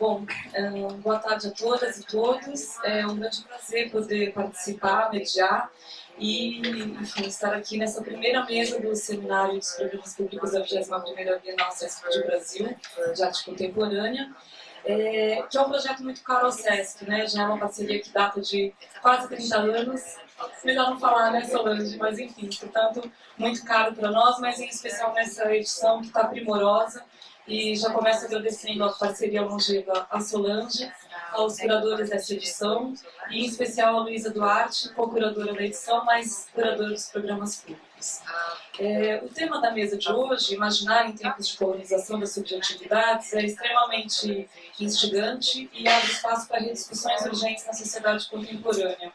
Bom, boa tarde a todas e todos. É um grande prazer poder participar, mediar e, enfim, estar aqui nessa primeira mesa do Seminário dos Programas Públicos da 21ª Bienal SESC de Brasil, de Arte Contemporânea, que é um projeto muito caro ao SESC, né? Já é uma parceria que data de quase 30 anos. Melhor não falar, né, Solange? Mas, enfim, portanto, muito caro para nós, mas em especial nessa edição que está primorosa. E já começo agradecendo a parceria longeva à Solange, aos curadores dessa edição, e em especial a Luísa Duarte, co-curadora da edição, mas curadora dos programas públicos. O tema da mesa de hoje, Imaginar em Tempos de Colonização das Subjetividades, é extremamente instigante e abre espaço para rediscussões urgentes na sociedade contemporânea.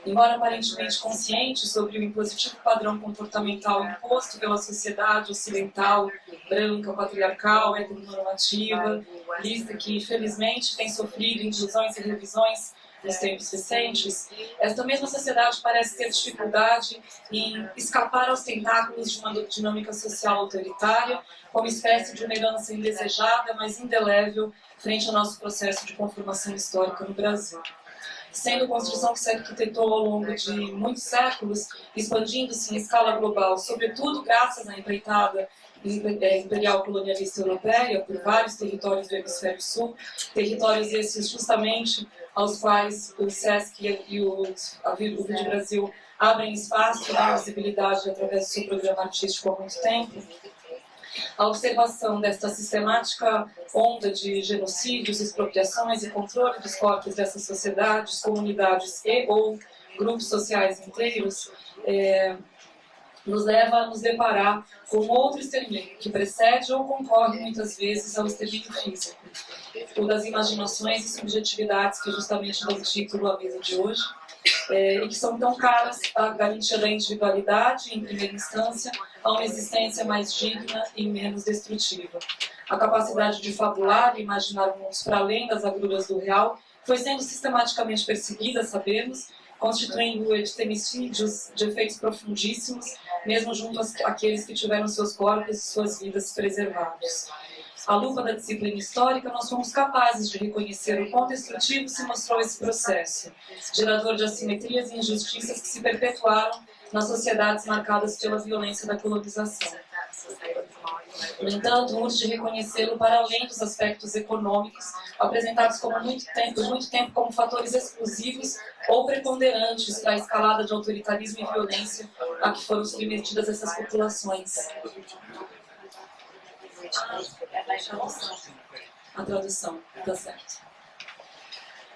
Embora aparentemente consciente sobre o impositivo padrão comportamental imposto pela sociedade ocidental, branca, patriarcal, heteronormativa, lista que, infelizmente, tem sofrido inclusões e revisões nos tempos recentes, esta mesma sociedade parece ter dificuldade em escapar aos tentáculos de uma dinâmica social autoritária, como espécie de uma herança indesejada, mas indelével, frente ao nosso processo de conformação histórica no Brasil. Sendo construção que se arquitetou ao longo de muitos séculos, expandindo-se em escala global, sobretudo graças à empreitada imperial colonialista europeia por vários territórios do hemisfério sul, territórios esses justamente aos quais o SESC e o Vídeo Brasil abrem espaço e visibilidade através do seu programa artístico há muito tempo. A observação desta sistemática onda de genocídios, expropriações e controle dos corpos dessas sociedades, comunidades e ou grupos sociais inteiros nos leva a nos deparar com outro extermínio que precede ou concorre muitas vezes ao extermínio físico, o das imaginações e subjetividades que justamente dão título à mesa de hoje, e que são tão caras à garantia da individualidade, em primeira instância, a uma existência mais digna e menos destrutiva. A capacidade de fabular e imaginar mundos para além das agruras do real foi sendo sistematicamente perseguida, sabemos, constituindo epistemicídios de efeitos profundíssimos, mesmo junto àqueles que tiveram seus corpos e suas vidas preservados. À lupa da disciplina histórica, nós fomos capazes de reconhecer o quão destrutivo se mostrou esse processo, gerador de assimetrias e injustiças que se perpetuaram nas sociedades marcadas pela violência da colonização. No entanto, urge reconhecê-lo para além dos aspectos econômicos, apresentados por muito tempo como fatores exclusivos ou preponderantes para a escalada de autoritarismo e violência a que foram submetidas essas populações. A tradução, está certo.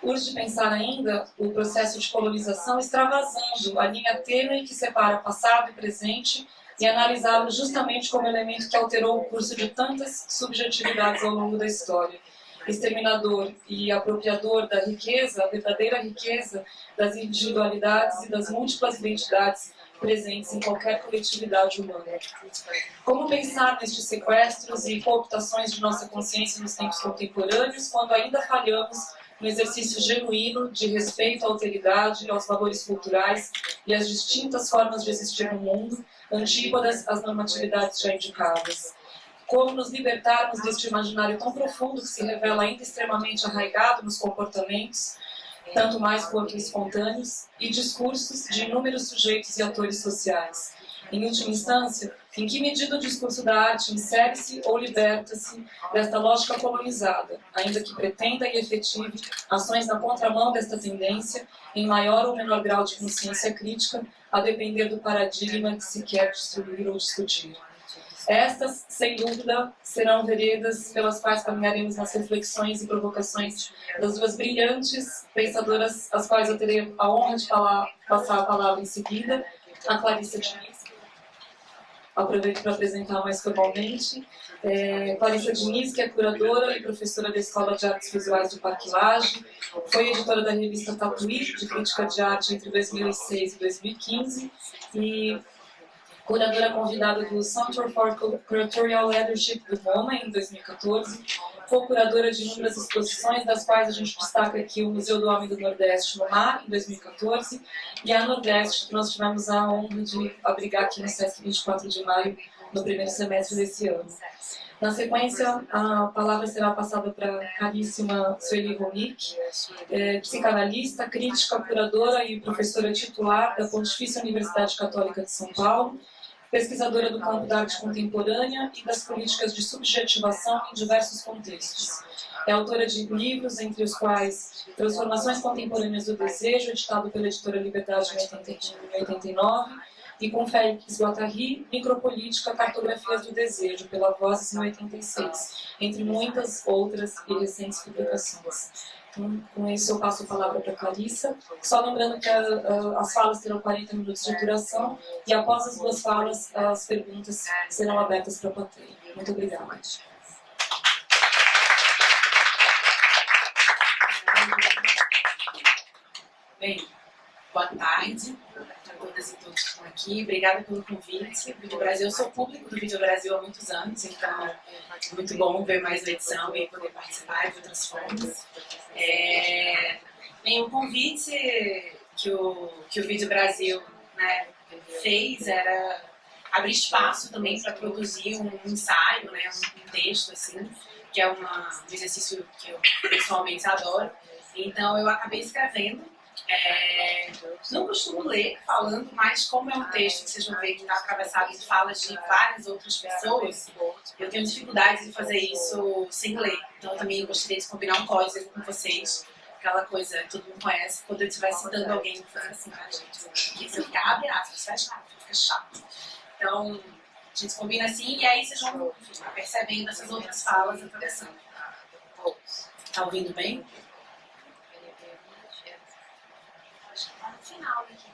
Urge pensar ainda o processo de colonização extravasando a linha tênue que separa passado e presente e analisá-lo justamente como elemento que alterou o curso de tantas subjetividades ao longo da história. Exterminador e apropriador da riqueza, a verdadeira riqueza das individualidades e das múltiplas identidades presentes em qualquer coletividade humana. Como pensar nestes sequestros e cooptações de nossa consciência nos tempos contemporâneos, quando ainda falhamos no exercício genuíno de respeito à alteridade, aos valores culturais e às distintas formas de existir no mundo, antípodas às normatividades já indicadas? Como nos libertarmos deste imaginário tão profundo que se revela ainda extremamente arraigado nos comportamentos, tanto mais quanto espontâneos, e discursos de inúmeros sujeitos e atores sociais? Em última instância, em que medida o discurso da arte insere-se ou liberta-se desta lógica colonizada, ainda que pretenda e efetive ações na contramão desta tendência, em maior ou menor grau de consciência crítica, a depender do paradigma que se quer destruir ou discutir? Estas, sem dúvida, serão veredas pelas quais caminharemos nas reflexões e provocações das duas brilhantes pensadoras, às quais eu terei a honra de passar a palavra em seguida, a Clarissa Diniz. Aproveito para apresentar mais formalmente. Clarissa Diniz, que é curadora e professora da Escola de Artes Visuais do Parque Lage, foi editora da revista Tatuí, de crítica de arte entre 2006 e 2015, e curadora convidada do Center for Curatorial Leadership do MoMA, em 2014, co-curadora de inúmeras exposições, das quais a gente destaca aqui o Museu do Homem do Nordeste no Mar, em 2014, e a Nordeste, que nós tivemos a honra de abrigar aqui no SESC 24 de Maio no primeiro semestre desse ano. Na sequência, a palavra será passada para a caríssima Sueli Ronick, psicanalista, crítica, curadora e professora titular da Pontifícia Universidade Católica de São Paulo, pesquisadora do campo da arte contemporânea e das políticas de subjetivação em diversos contextos. É autora de livros, entre os quais Transformações Contemporâneas do Desejo, editado pela editora Liberdade em 89, e com Félix Guattari, Micropolítica, Cartografias do Desejo, pela Vozes em 86, entre muitas outras e recentes publicações. Então, com isso eu passo a palavra para a Clarissa, só lembrando que as falas terão 40 minutos de duração e após as duas falas as perguntas serão abertas para a plateia. Muito obrigada. Bem, boa tarde a todas e todos que estão aqui. Obrigada pelo convite. Vídeo Brasil, eu sou público do Vídeo Brasil há muitos anos, então é muito bom ver mais a edição e poder participar de outras formas. Bem, o convite que o Vídeo Brasil, né, fez era abrir espaço também para produzir um ensaio, né, um texto, assim, que é um exercício que eu pessoalmente adoro. Então eu acabei escrevendo. Não costumo ler falando, mas como é um texto que vocês vão ver que está atravessado de falas de várias outras pessoas, eu tenho dificuldade de fazer isso sem ler. Então eu também gostaria de combinar um código com vocês, aquela coisa que todo mundo conhece, quando eu estiver citando alguém, eu vou fazer assim, tá, gente? Porque se eu ficar abre aspas, fecha aspas, fica chato. Então a gente combina assim e aí vocês vão percebendo essas outras falas atravessando. Tá ouvindo bem? Final aqui.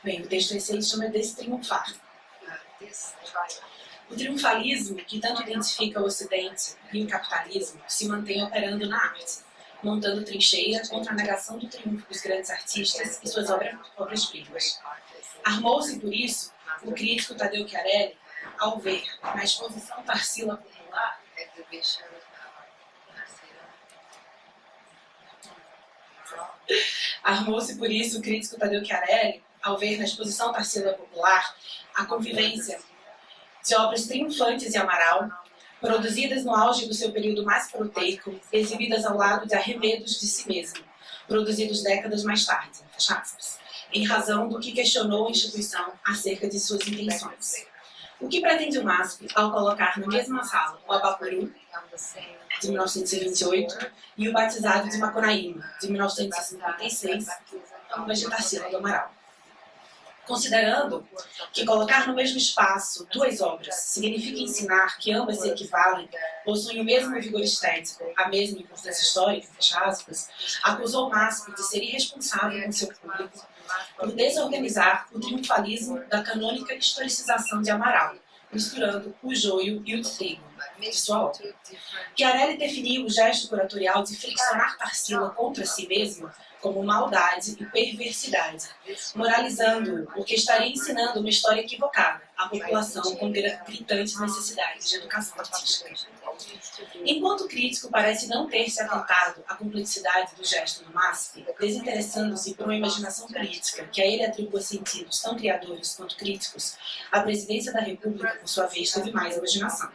Bem, o texto se chama Destriunfar. O triunfalismo, que tanto identifica o Ocidente e o capitalismo, se mantém operando na arte, montando trincheira contra a negação do triunfo dos grandes artistas e suas obras-primas. Armou-se, por isso, o crítico Taddeo Chiarelli, ao ver na exposição Tarsila Popular Armou-se por isso o crítico Taddeo Chiarelli, ao ver na exposição Tarsila Popular a convivência de obras triunfantes de Amaral, produzidas no auge do seu período mais proteico, exibidas ao lado de arremedos de si mesmo, produzidos décadas mais tarde, em razão do que questionou a instituição acerca de suas intenções. O que pretende o MASP ao colocar na mesma sala o Abaporu, de 1928, e o Batizado de Macunaíma, de 1956, ambas de Tarsila do Amaral? Considerando que colocar no mesmo espaço duas obras significa ensinar que ambas se equivalem, possuem o mesmo vigor estético, a mesma importância histórica, fecha aspas, acusou o MASP de ser irresponsável com seu público por desorganizar o triunfalismo da canônica historicização de Amaral, misturando o joio e o trigo de sua obra. Chiarelli definiu o gesto curatorial de friccionar Tarsila contra si mesma como maldade e perversidade, moralizando-o porque estaria ensinando uma história equivocada à população com gritantes necessidades de educação artística. Enquanto o crítico parece não ter se atentado à complexidade do gesto do MASP, desinteressando-se por uma imaginação política que a ele atribua sentidos tão criadores quanto críticos, a presidência da República, por sua vez, teve mais imaginação.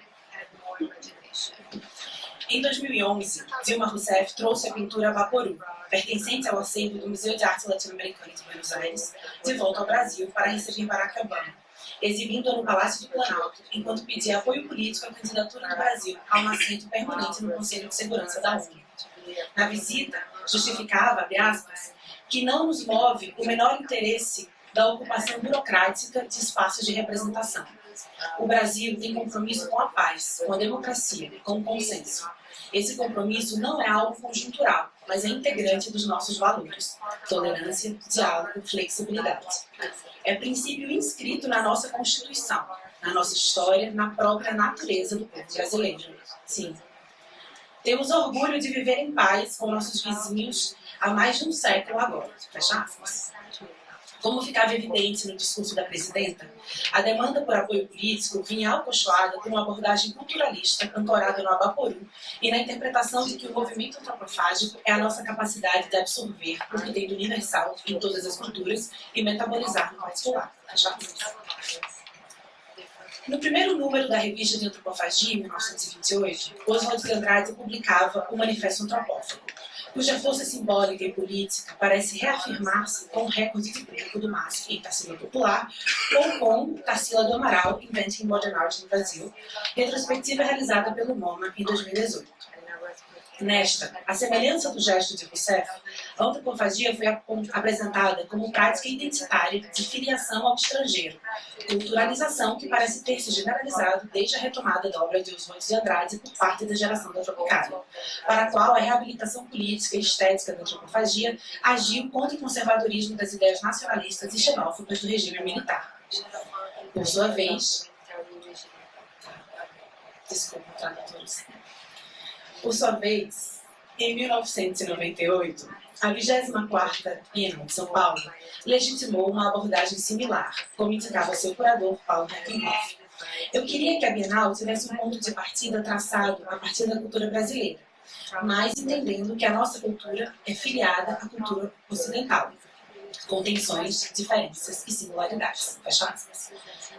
Em 2011, Dilma Rousseff trouxe a pintura Vaporu, pertencente ao acervo do Museu de Arte Latino-Americana de Buenos Aires, de volta ao Brasil para receber Barack Obama, exibindo-a no Palácio do Planalto, enquanto pedia apoio político à candidatura do Brasil a um assento permanente no Conselho de Segurança da ONU. Na visita, justificava, abre aspas, que não nos move o menor interesse da ocupação burocrática de espaços de representação. O Brasil tem compromisso com a paz, com a democracia, com o consenso. Esse compromisso não é algo conjuntural, mas é integrante dos nossos valores: tolerância, diálogo, flexibilidade. É princípio inscrito na nossa Constituição, na nossa história, na própria natureza do povo brasileiro. Sim. Temos orgulho de viver em paz com nossos vizinhos há mais de um século agora. Fecha aspas. Como ficava evidente no discurso da presidenta, a demanda por apoio político vinha acolchoada por uma abordagem culturalista ancorada no Abaporu e na interpretação de que o movimento antropofágico é a nossa capacidade de absorver o que tem do universal em todas as culturas e metabolizar no particular. No primeiro número da Revista de Antropofagia, em 1928, Oswald de Andrade publicava o Manifesto Antropófago, cuja força simbólica e política parece reafirmar-se com o recorde de público do MASP em Tarsila Popular ou com Tarsila do Amaral, Inventing Modern Art no Brasil, retrospectiva realizada pelo MoMA em 2018. Nesta, a semelhança do gesto de Rousseff, a antropofagia foi apresentada como prática identitária de filiação ao estrangeiro, culturalização que parece ter se generalizado desde a retomada da obra de Oswald de Andrade por parte da geração da Tropicália, para a qual a reabilitação política e estética da antropofagia agiu contra o conservadorismo das ideias nacionalistas e xenófobas do regime militar. Por sua vez, em 1998, a 24ª Bienal de São Paulo legitimou uma abordagem similar, como indicava seu curador, Paulo Herkenhoff. Eu queria que a Bienal tivesse um ponto de partida traçado a partir da cultura brasileira, mas entendendo que a nossa cultura é filiada à cultura ocidental, com tensões, diferenças e singularidades. Fecha aspas.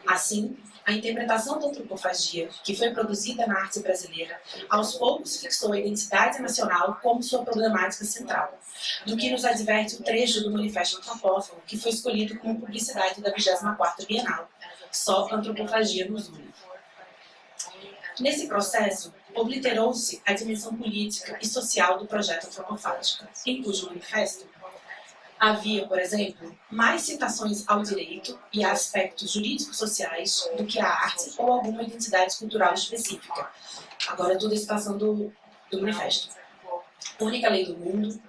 Assim, a interpretação da antropofagia, que foi produzida na arte brasileira, aos poucos fixou a identidade nacional como sua problemática central, do que nos adverte o trecho do Manifesto Antropófago, que foi escolhido como publicidade da 24ª Bienal, Só a Antropofagia nos une. Nesse processo, obliterou-se a dimensão política e social do projeto antropofágico, em cujo manifesto havia, por exemplo, mais citações ao direito e a aspectos jurídicos-sociais do que à arte ou alguma identidade cultural específica. Agora, toda a citação do manifesto. Única lei do mundo,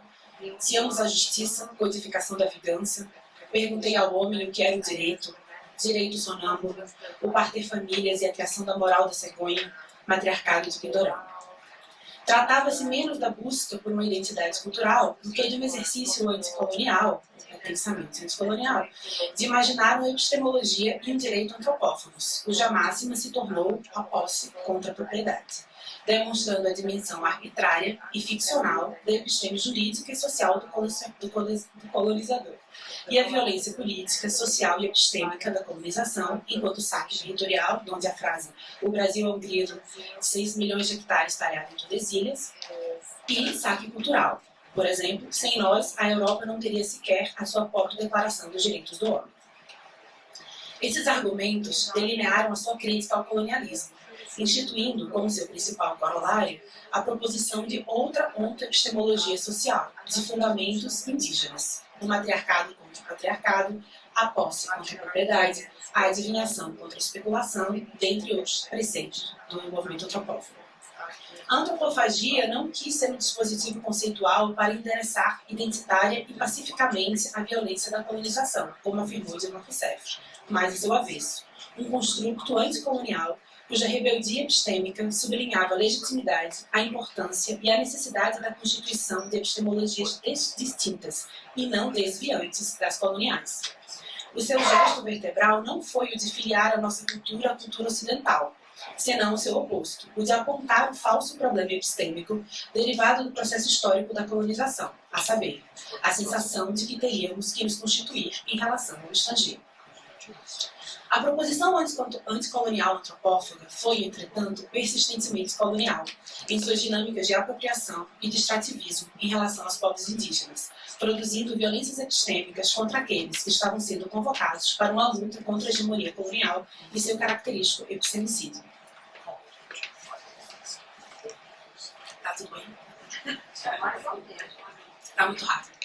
se amos a justiça, codificação da vingança, perguntei ao homem o que era o direito sonâmbulo, o parter famílias e a criação da moral da cegonha, matriarcado de Pindorama. Tratava-se menos da busca por uma identidade cultural do que de um exercício anticolonial, pensamento anticolonial, de imaginar uma epistemologia e um direito antropófagos, cuja máxima se tornou a posse contra a propriedade, demonstrando a dimensão arbitrária e ficcional da episteme jurídica e social do colonizador, e a violência política, social e epistêmica da colonização, enquanto saque territorial, onde a frase "o Brasil é um grilo de 6 milhões de hectares talhado em Tordesilhas", e saque cultural. Por exemplo, sem nós, a Europa não teria sequer a sua própria Declaração dos Direitos do Homem. Esses argumentos delinearam a sua crítica ao colonialismo, instituindo como seu principal corolário a proposição de outra ontoepistemologia social, de fundamentos indígenas, o matriarcado contra o patriarcado, a posse contra a propriedade, a adivinhação contra a especulação, dentre outros preceitos do movimento antropófago. A antropofagia não quis ser um dispositivo conceitual para endereçar identitária e pacificamente a violência da colonização, como afirmou Dilma Rousseff, mas, a seu avesso, um construto anticolonial cuja rebeldia epistêmica sublinhava a legitimidade, a importância e a necessidade da constituição de epistemologias distintas e não desviantes das coloniais. O seu gesto vertebral não foi o de filiar a nossa cultura à cultura ocidental, senão o seu oposto, o de apontar o falso problema epistêmico derivado do processo histórico da colonização, a saber, a sensação de que teríamos que nos constituir em relação ao estrangeiro. A proposição anticolonial antropófaga foi, entretanto, persistentemente colonial, em suas dinâmicas de apropriação e de extrativismo em relação aos povos indígenas, produzindo violências epistêmicas contra aqueles que estavam sendo convocados para uma luta contra a hegemonia colonial e seu característico epistemicídio. Tá tudo bem? Tá muito rápido.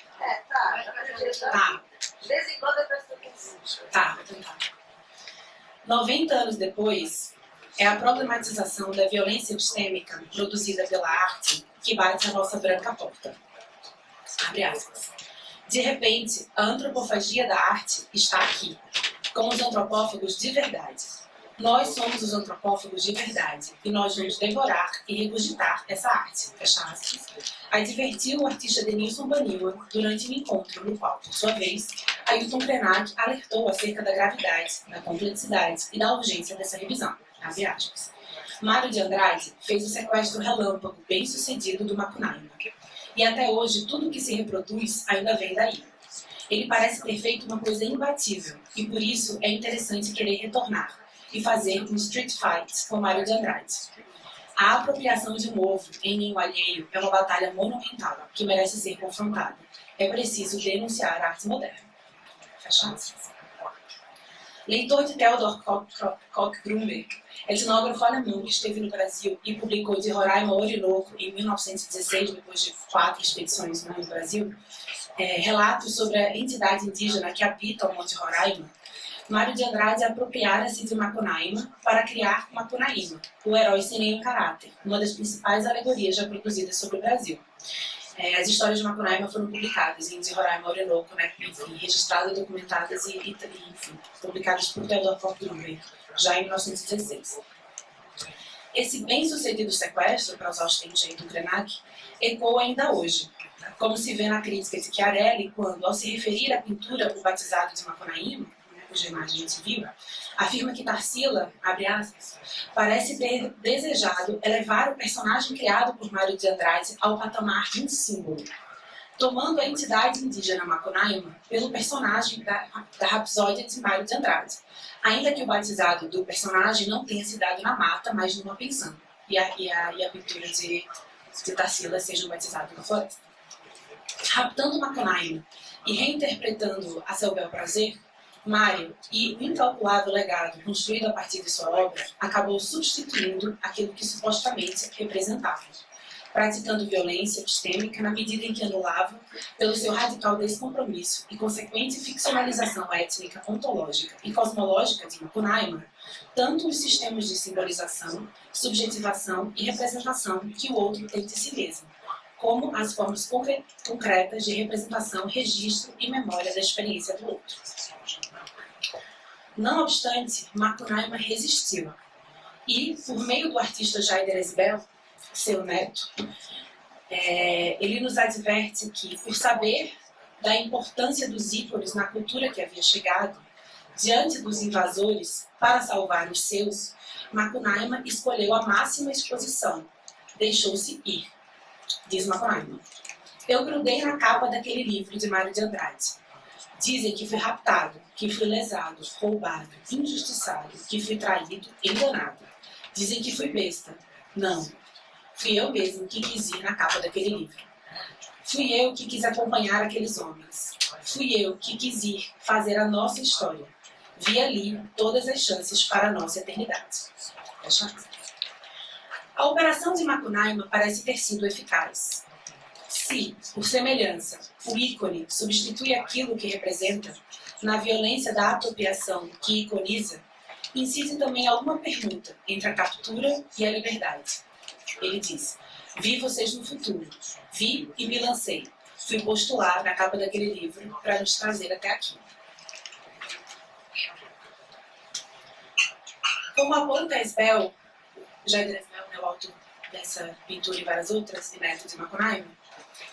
Tá. De vez em quando eu presto atenção. Tá, vou tentar. 90 anos depois, é a problematização da violência epistêmica produzida pela arte que bate a nossa branca porta. Abre aspas. De repente, a antropofagia da arte está aqui, com os antropófagos de verdade. Nós somos os antropófagos de verdade e nós vamos devorar e regurgitar essa arte, fecha aspas, advertiu o artista Denilson Baniwa durante um encontro no qual, por sua vez, Ailton Krenak alertou acerca da gravidade, da complexidade e da urgência dessa revisão, abre aspas. Mário de Andrade fez o sequestro relâmpago bem-sucedido do Macunaíma. E até hoje, tudo que se reproduz ainda vem daí. Ele parece ter feito uma coisa imbatível, e por isso é interessante querer retornar e fazer um street fight com Mário de Andrade. A apropriação de um ovo em ninho alheio é uma batalha monumental que merece ser confrontada. É preciso denunciar a arte moderna. Fecha aspas. Leitor de Theodor Koch-Grünberg, etnógrafo alemão que esteve no Brasil e publicou de Roraima a Orinoco em 1916, depois de 4 expedições no Brasil, relatos sobre a entidade indígena que habita o Monte Roraima. Mário de Andrade apropriara-se de Macunaíma para criar Macunaíma, o herói sem nenhum caráter, uma das principais alegorias já produzidas sobre o Brasil. As histórias de Macunaíma foram publicadas em De Roraima, Orinoco, né, enfim, registradas, documentadas e enfim, publicadas por Theodor Koch-Grünberg, já em 1916. Esse bem-sucedido sequestro, para usar os termos de Ailton Krenak, ecoa ainda hoje, como se vê na crítica de Chiarelli, quando, ao se referir à pintura O Batizado de Macunaíma, cuja imagem a gente viu, afirma que Tarsila, abre aspas, parece ter desejado elevar o personagem criado por Mário de Andrade ao patamar de um símbolo, tomando a entidade indígena Macunaíma pelo personagem da Rapsódia de Mário de Andrade, ainda que o batizado do personagem não tenha se dado na mata, mas numa pensão, e a pintura de Tarsila seja o batizado na floresta. Raptando Macunaíma e reinterpretando a seu bel prazer, Mário, e o incalculável legado construído a partir de sua obra, acabou substituindo aquilo que supostamente representava, praticando violência epistêmica na medida em que anulava, pelo seu radical descompromisso e consequente ficcionalização étnica, ontológica e cosmológica de Macunaíma, tanto os sistemas de simbolização, subjetivação e representação que o outro tem de si mesmo, como as formas concretas de representação, registro e memória da experiência do outro. Não obstante, Macunaíma resistiu e, por meio do artista Jaider Esbel, seu neto, ele nos adverte que, por saber da importância dos ícones na cultura que havia chegado, diante dos invasores, para salvar os seus, Macunaíma escolheu a máxima exposição, deixou-se ir. Diz Macunaíma: eu grudei na capa daquele livro de Mário de Andrade. Dizem que fui raptado, que fui lesado, roubado, injustiçado, que fui traído, enganado. Dizem que fui besta. Não. Fui eu mesmo que quis ir na capa daquele livro. Fui eu que quis acompanhar aqueles homens. Fui eu que quis ir fazer a nossa história. Vi ali todas as chances para a nossa eternidade. A operação de Macunaíma parece ter sido eficaz. Se, por semelhança, o ícone substitui aquilo que representa, na violência da apropriação que iconiza, incide também alguma permuta entre a captura e a liberdade. Ele diz: vi vocês no futuro, vi e me lancei, fui postular na capa daquele livro para nos trazer até aqui. Como aponta Esbel, Jaider Esbel é o autor dessa pintura e várias outras, e neto de Macunaíma,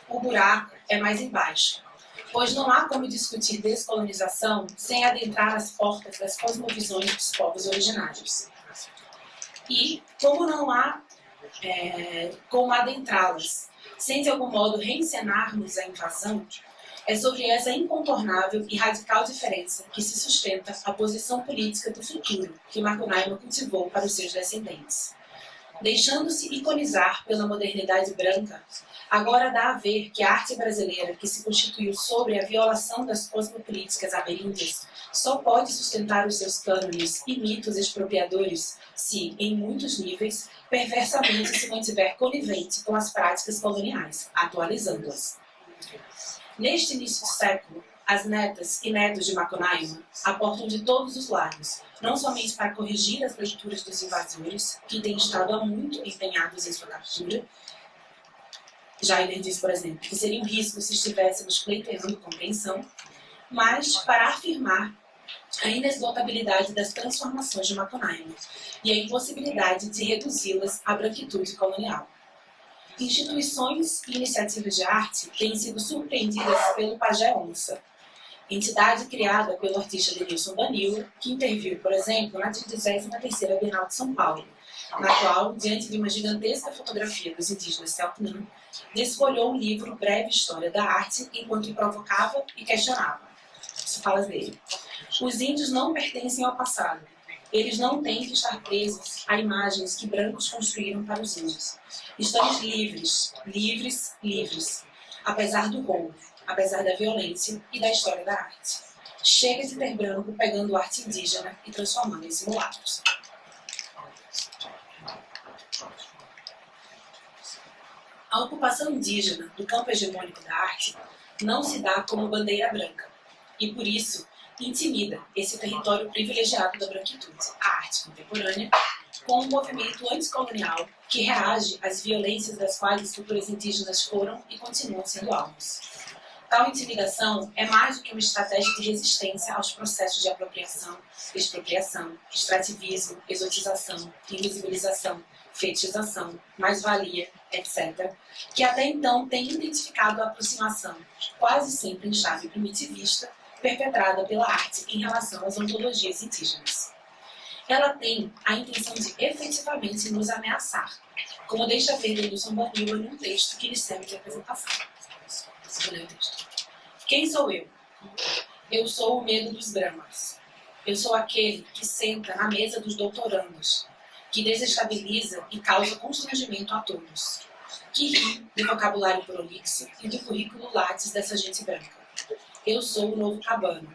o buraco é mais embaixo, pois não há como discutir descolonização sem adentrar as portas das cosmovisões dos povos originários. E, como não há como adentrá-las sem de algum modo reencenarmos a invasão, é sobre essa incontornável e radical diferença que se sustenta a posição política do futuro que Macunaíma cultivou para os seus descendentes. Deixando-se iconizar pela modernidade branca, agora dá a ver que a arte brasileira, que se constituiu sobre a violação das cosmopolíticas ameríndias, só pode sustentar os seus cânones e mitos expropriadores se, em muitos níveis, perversamente se mantiver conivente com as práticas coloniais, atualizando-as. Neste início do século, as netas e netos de Macunaíma aportam de todos os lados, não somente para corrigir as leituras dos invasores, que têm estado há muito empenhados em sua captura. Jaider diz, por exemplo, que seria um risco se estivéssemos pleiteando compreensão, mas para afirmar a inesgotabilidade das transformações de Macunaíma e a impossibilidade de reduzi-las à branquitude colonial. Instituições e iniciativas de arte têm sido surpreendidas pelo Pajé Onça, entidade criada pelo artista Denilson Danilo, que interviu, por exemplo, na 33ª Bienal de São Paulo, na qual, diante de uma gigantesca fotografia dos indígenas Selknam, desfolhou um livro Breve História da Arte enquanto provocava e questionava. Isso fala dele. Os índios não pertencem ao passado. Eles não têm que estar presos a imagens que brancos construíram para os índios. Estamos livres, livres, livres, apesar do roubo, apesar da violência e da história da arte. Chega de ter branco pegando arte indígena e transformando em simulacros. A ocupação indígena do campo hegemônico da arte não se dá como bandeira branca e, por isso, intimida esse território privilegiado da branquitude, a arte contemporânea, com um movimento anticolonial que reage às violências das quais as culturas indígenas foram e continuam sendo alvos. Tal intimidação é mais do que uma estratégia de resistência aos processos de apropriação, expropriação, extrativismo, exotização, invisibilização, fetichização, mais-valia, etc., que até então tem identificado a aproximação, quase sempre em chave primitivista, perpetrada pela arte em relação às ontologias indígenas. Ela tem a intenção de efetivamente nos ameaçar, como deixa ver Denilson Danilo em um texto que lhe serve de apresentação. Vou ler o texto. Quem sou eu? Eu sou o medo dos Brahmas. Eu sou aquele que senta na mesa dos doutorandos, que desestabiliza e causa constrangimento a todos, que ri do vocabulário prolixo e do currículo látis dessa gente branca. Eu sou o novo cabano.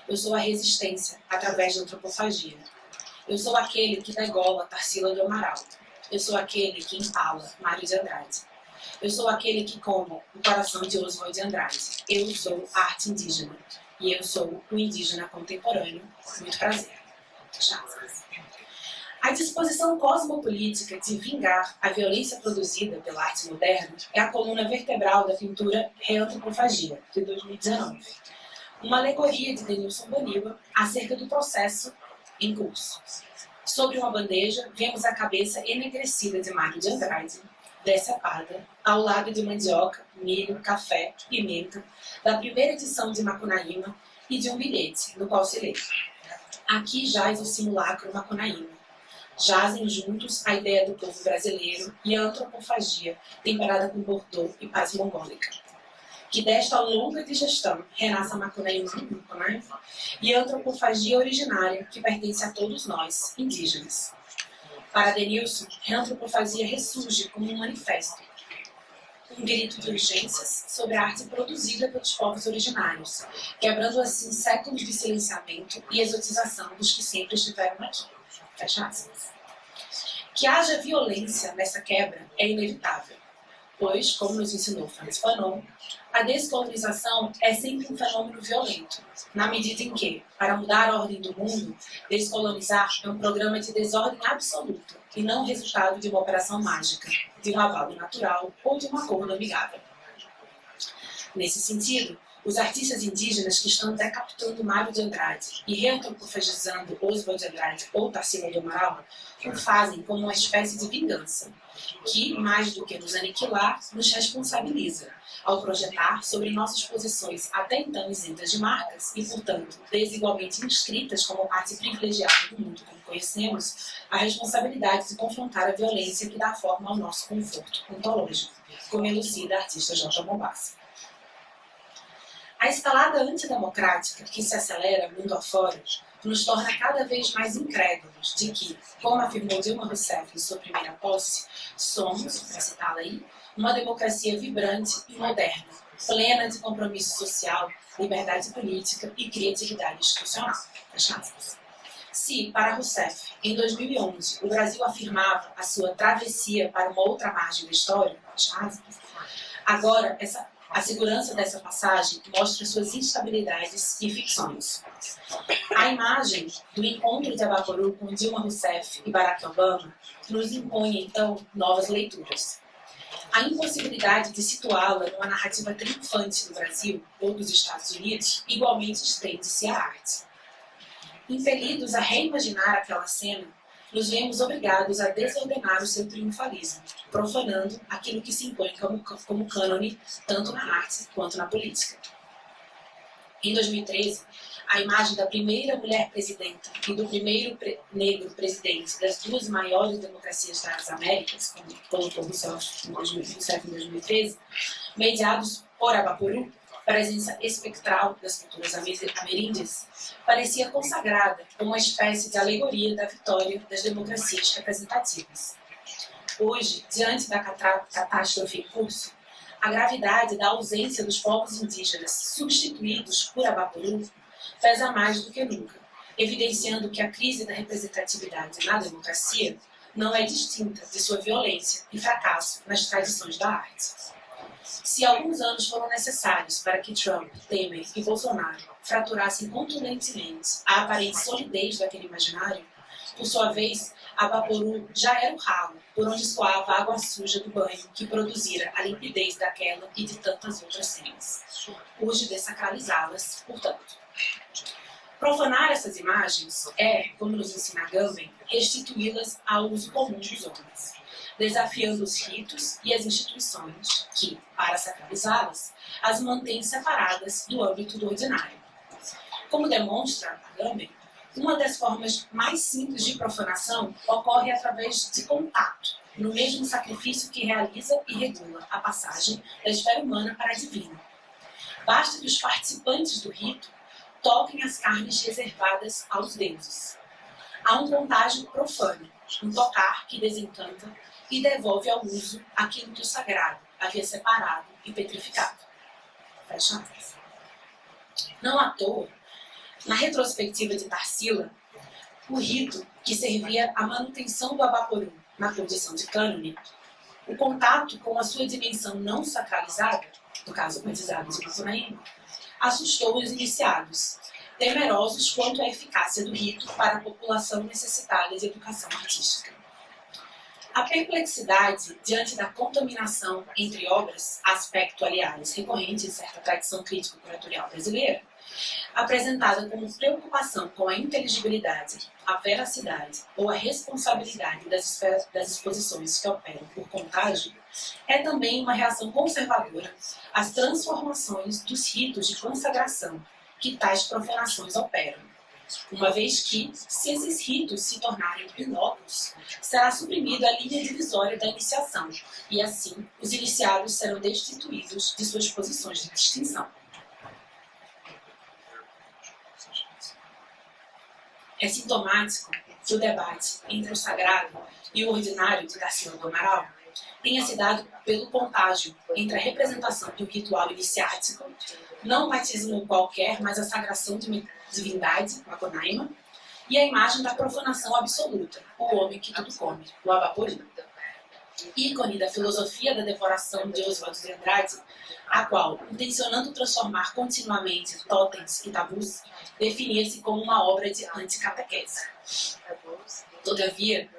Eu sou a resistência através da antropofagia. Eu sou aquele que degola Tarsila do Amaral. Eu sou aquele que empala Mário de Andrade. Eu sou aquele que come o coração de Oswald de Andrade. Eu sou a arte indígena. E eu sou o indígena contemporâneo. Muito prazer. Chaves. A disposição cosmopolítica de vingar a violência produzida pela arte moderna é a coluna vertebral da pintura Reantropofagia, de 2019. Uma alegoria de Denilson Danilo acerca do processo em curso. Sobre uma bandeja, vemos a cabeça enegrecida de Mário de Andrade, decepada, ao lado de mandioca, milho, café, pimenta, da primeira edição de Macunaíma e de um bilhete, no qual se lê: aqui jaz o simulacro Macunaíma. Jazem juntos a ideia do povo brasileiro e a antropofagia temperada com Bordeaux e paz mongólica. Que desta longa digestão renasça Macunaíma e a antropofagia originária que pertence a todos nós, indígenas. Para Denilson, a antropofagia ressurge como um manifesto, um grito de urgências sobre a arte produzida pelos povos originários, quebrando assim séculos de silenciamento e exotização dos que sempre estiveram aqui. Fecha aspas. Que haja violência nessa quebra é inevitável, pois, como nos ensinou Franz Fanon, a descolonização é sempre um fenômeno violento, na medida em que, para mudar a ordem do mundo, descolonizar é um programa de desordem absoluta e não resultado de uma operação mágica, de um aval natural ou de um acordo amigável. Nesse sentido, os artistas indígenas que estão decapitando Mário de Andrade e reantropofagizando Oswald de Andrade ou Tarsila do Amaral o fazem como uma espécie de vingança, que, mais do que nos aniquilar, nos responsabiliza, ao projetar sobre nossas posições até então isentas de marcas e, portanto, desigualmente inscritas como parte privilegiada do mundo como conhecemos, a responsabilidade de confrontar a violência que dá forma ao nosso conforto ontológico, como elucida a artista J. Mombassa. A escalada antidemocrática que se acelera mundo afora nos torna cada vez mais incrédulos de que, como afirmou Dilma Rousseff em sua primeira posse, somos, para citá-la aí, uma democracia vibrante e moderna, plena de compromisso social, liberdade política e criatividade institucional. Se, para Rousseff, em 2011, o Brasil afirmava a sua travessia para uma outra margem da história, agora a segurança dessa passagem mostra suas instabilidades e ficções. A imagem do encontro de Abaporu com Dilma Rousseff e Barack Obama nos impõe, então, novas leituras. A impossibilidade de situá-la numa narrativa triunfante do Brasil ou dos Estados Unidos igualmente estende-se à arte. Impelidos a reimaginar aquela cena, nos vemos obrigados a desordenar o seu triunfalismo, profanando aquilo que se impõe como cânone tanto na arte quanto na política. Em 2013, a imagem da primeira mulher presidenta e do primeiro negro presidente das duas maiores democracias das Américas, como colocou Rousseff em 2013, mediados por Abaporu, presença espectral das culturas ameríndias, parecia consagrada como uma espécie de alegoria da vitória das democracias representativas. Hoje, diante da catástrofe em curso, a gravidade da ausência dos povos indígenas substituídos por Abaporu pesa mais do que nunca, evidenciando que a crise da representatividade na democracia não é distinta de sua violência e fracasso nas tradições da arte. Se alguns anos foram necessários para que Trump, Temer e Bolsonaro fraturassem contundentemente a aparente solidez daquele imaginário, por sua vez, Abaporu já era o ralo por onde escoava a água suja do banho que produzira a limpidez daquela e de tantas outras cenas. Urge dessacralizá-las, portanto. Profanar essas imagens é, como nos ensina Agamben, restituí-las ao uso comum dos homens, desafiando os ritos e as instituições que, para sacralizá-las, as mantêm separadas do âmbito do ordinário. Como demonstra Agamben, uma das formas mais simples de profanação ocorre através de contato, no mesmo sacrifício que realiza e regula a passagem da esfera humana para a divina. Basta que os participantes do rito toquem as carnes reservadas aos deuses. Há um contágio profano, um tocar que desencanta e devolve ao uso aquilo que o sagrado havia separado e petrificado. Fecha aspas. Não à toa, na retrospectiva de Tarsila, o rito que servia à manutenção do Abaporu na condição de cânone, o contato com a sua dimensão não sacralizada, no caso batizado de Macunaíma, assustou os iniciados, temerosos quanto à eficácia do rito para a população necessitada de educação artística. A perplexidade diante da contaminação entre obras, aspecto, aliás, recorrente em certa tradição crítico-curatorial brasileira, apresentada como preocupação com a inteligibilidade, a veracidade ou a responsabilidade das exposições que operam por contágio, é também uma reação conservadora às transformações dos ritos de consagração que tais profanações operam, uma vez que, se esses ritos se tornarem inócuos, será suprimida a linha divisória da iniciação e, assim, os iniciados serão destituídos de suas posições de distinção. É sintomático que o debate entre o sagrado e o ordinário de Tarsila do Amaral tenha se dado pelo contágio entre a representação do ritual iniciático, não um batismo qualquer, mas a sagração de uma divindade, Macunaíma, e a imagem da profanação absoluta, o homem que tudo come, o Abaporu. Ícone da filosofia da devoração de Oswald de Andrade, a qual, intencionando transformar continuamente totens e tabus, definia-se como uma obra de anticatequese. Todavia,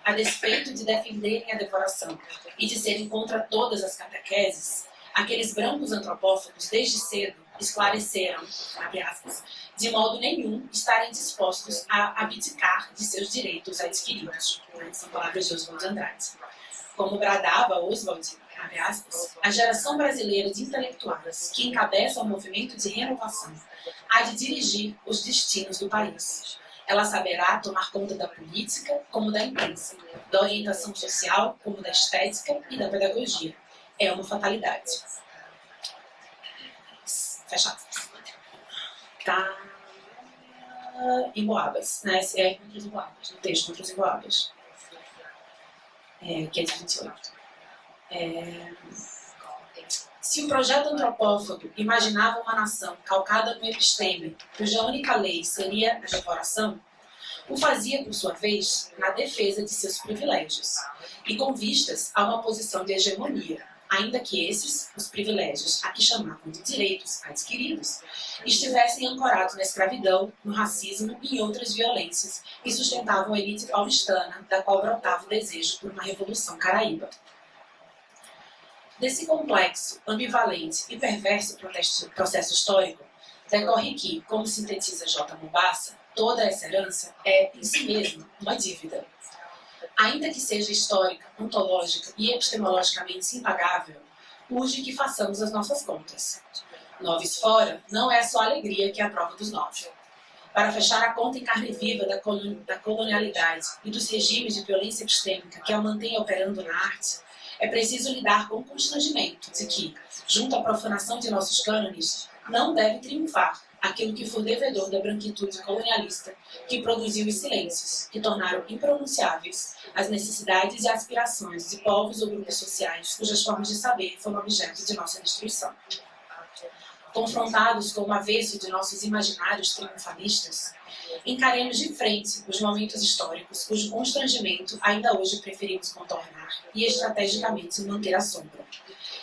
a despeito de defenderem a devoração e de serem contra todas as catequeses, aqueles brancos antropófagos desde cedo esclareceram, abre aspas, de modo nenhum estarem dispostos a abdicar de seus direitos adquiridos. São palavras de Oswald de Andrade. Como bradava Oswald, abre aspas, a geração brasileira de intelectuais que encabeça o movimento de renovação há de dirigir os destinos do país. Ela saberá tomar conta da política como da imprensa, da orientação social como da estética e da pedagogia. É uma fatalidade. Fecha aspas. Tá em Boabas, né? É contra os Boabas, no texto contra os Boabas. Que é de 28. Se o projeto antropófago imaginava uma nação calcada no episteme, cuja única lei seria a devoração, o fazia, por sua vez, na defesa de seus privilégios, e com vistas a uma posição de hegemonia, ainda que esses, os privilégios, a que chamavam de direitos adquiridos, estivessem ancorados na escravidão, no racismo e em outras violências que sustentavam a elite paulistana, da qual brotava o desejo por uma revolução caraíba. Desse complexo, ambivalente e perverso processo histórico, decorre que, como sintetiza J. Mombassa, Toda essa herança é, em si mesma, uma dívida. Ainda que seja histórica, ontológica e epistemologicamente impagável, urge que façamos as nossas contas. Noves fora não é só alegria que é a prova dos nove. Para fechar a conta em carne viva da colonialidade e dos regimes de violência epistêmica que a mantêm operando na arte, é preciso lidar com o constrangimento de que, junto à profanação de nossos cânones, não deve triunfar aquilo que for devedor da branquitude colonialista que produziu os silêncios, que tornaram impronunciáveis as necessidades e aspirações de povos ou grupos sociais cujas formas de saber foram objeto de nossa destruição. Confrontados com o avesso de nossos imaginários triunfalistas, encaremos de frente os momentos históricos cujo constrangimento ainda hoje preferimos contornar e estrategicamente manter à sombra,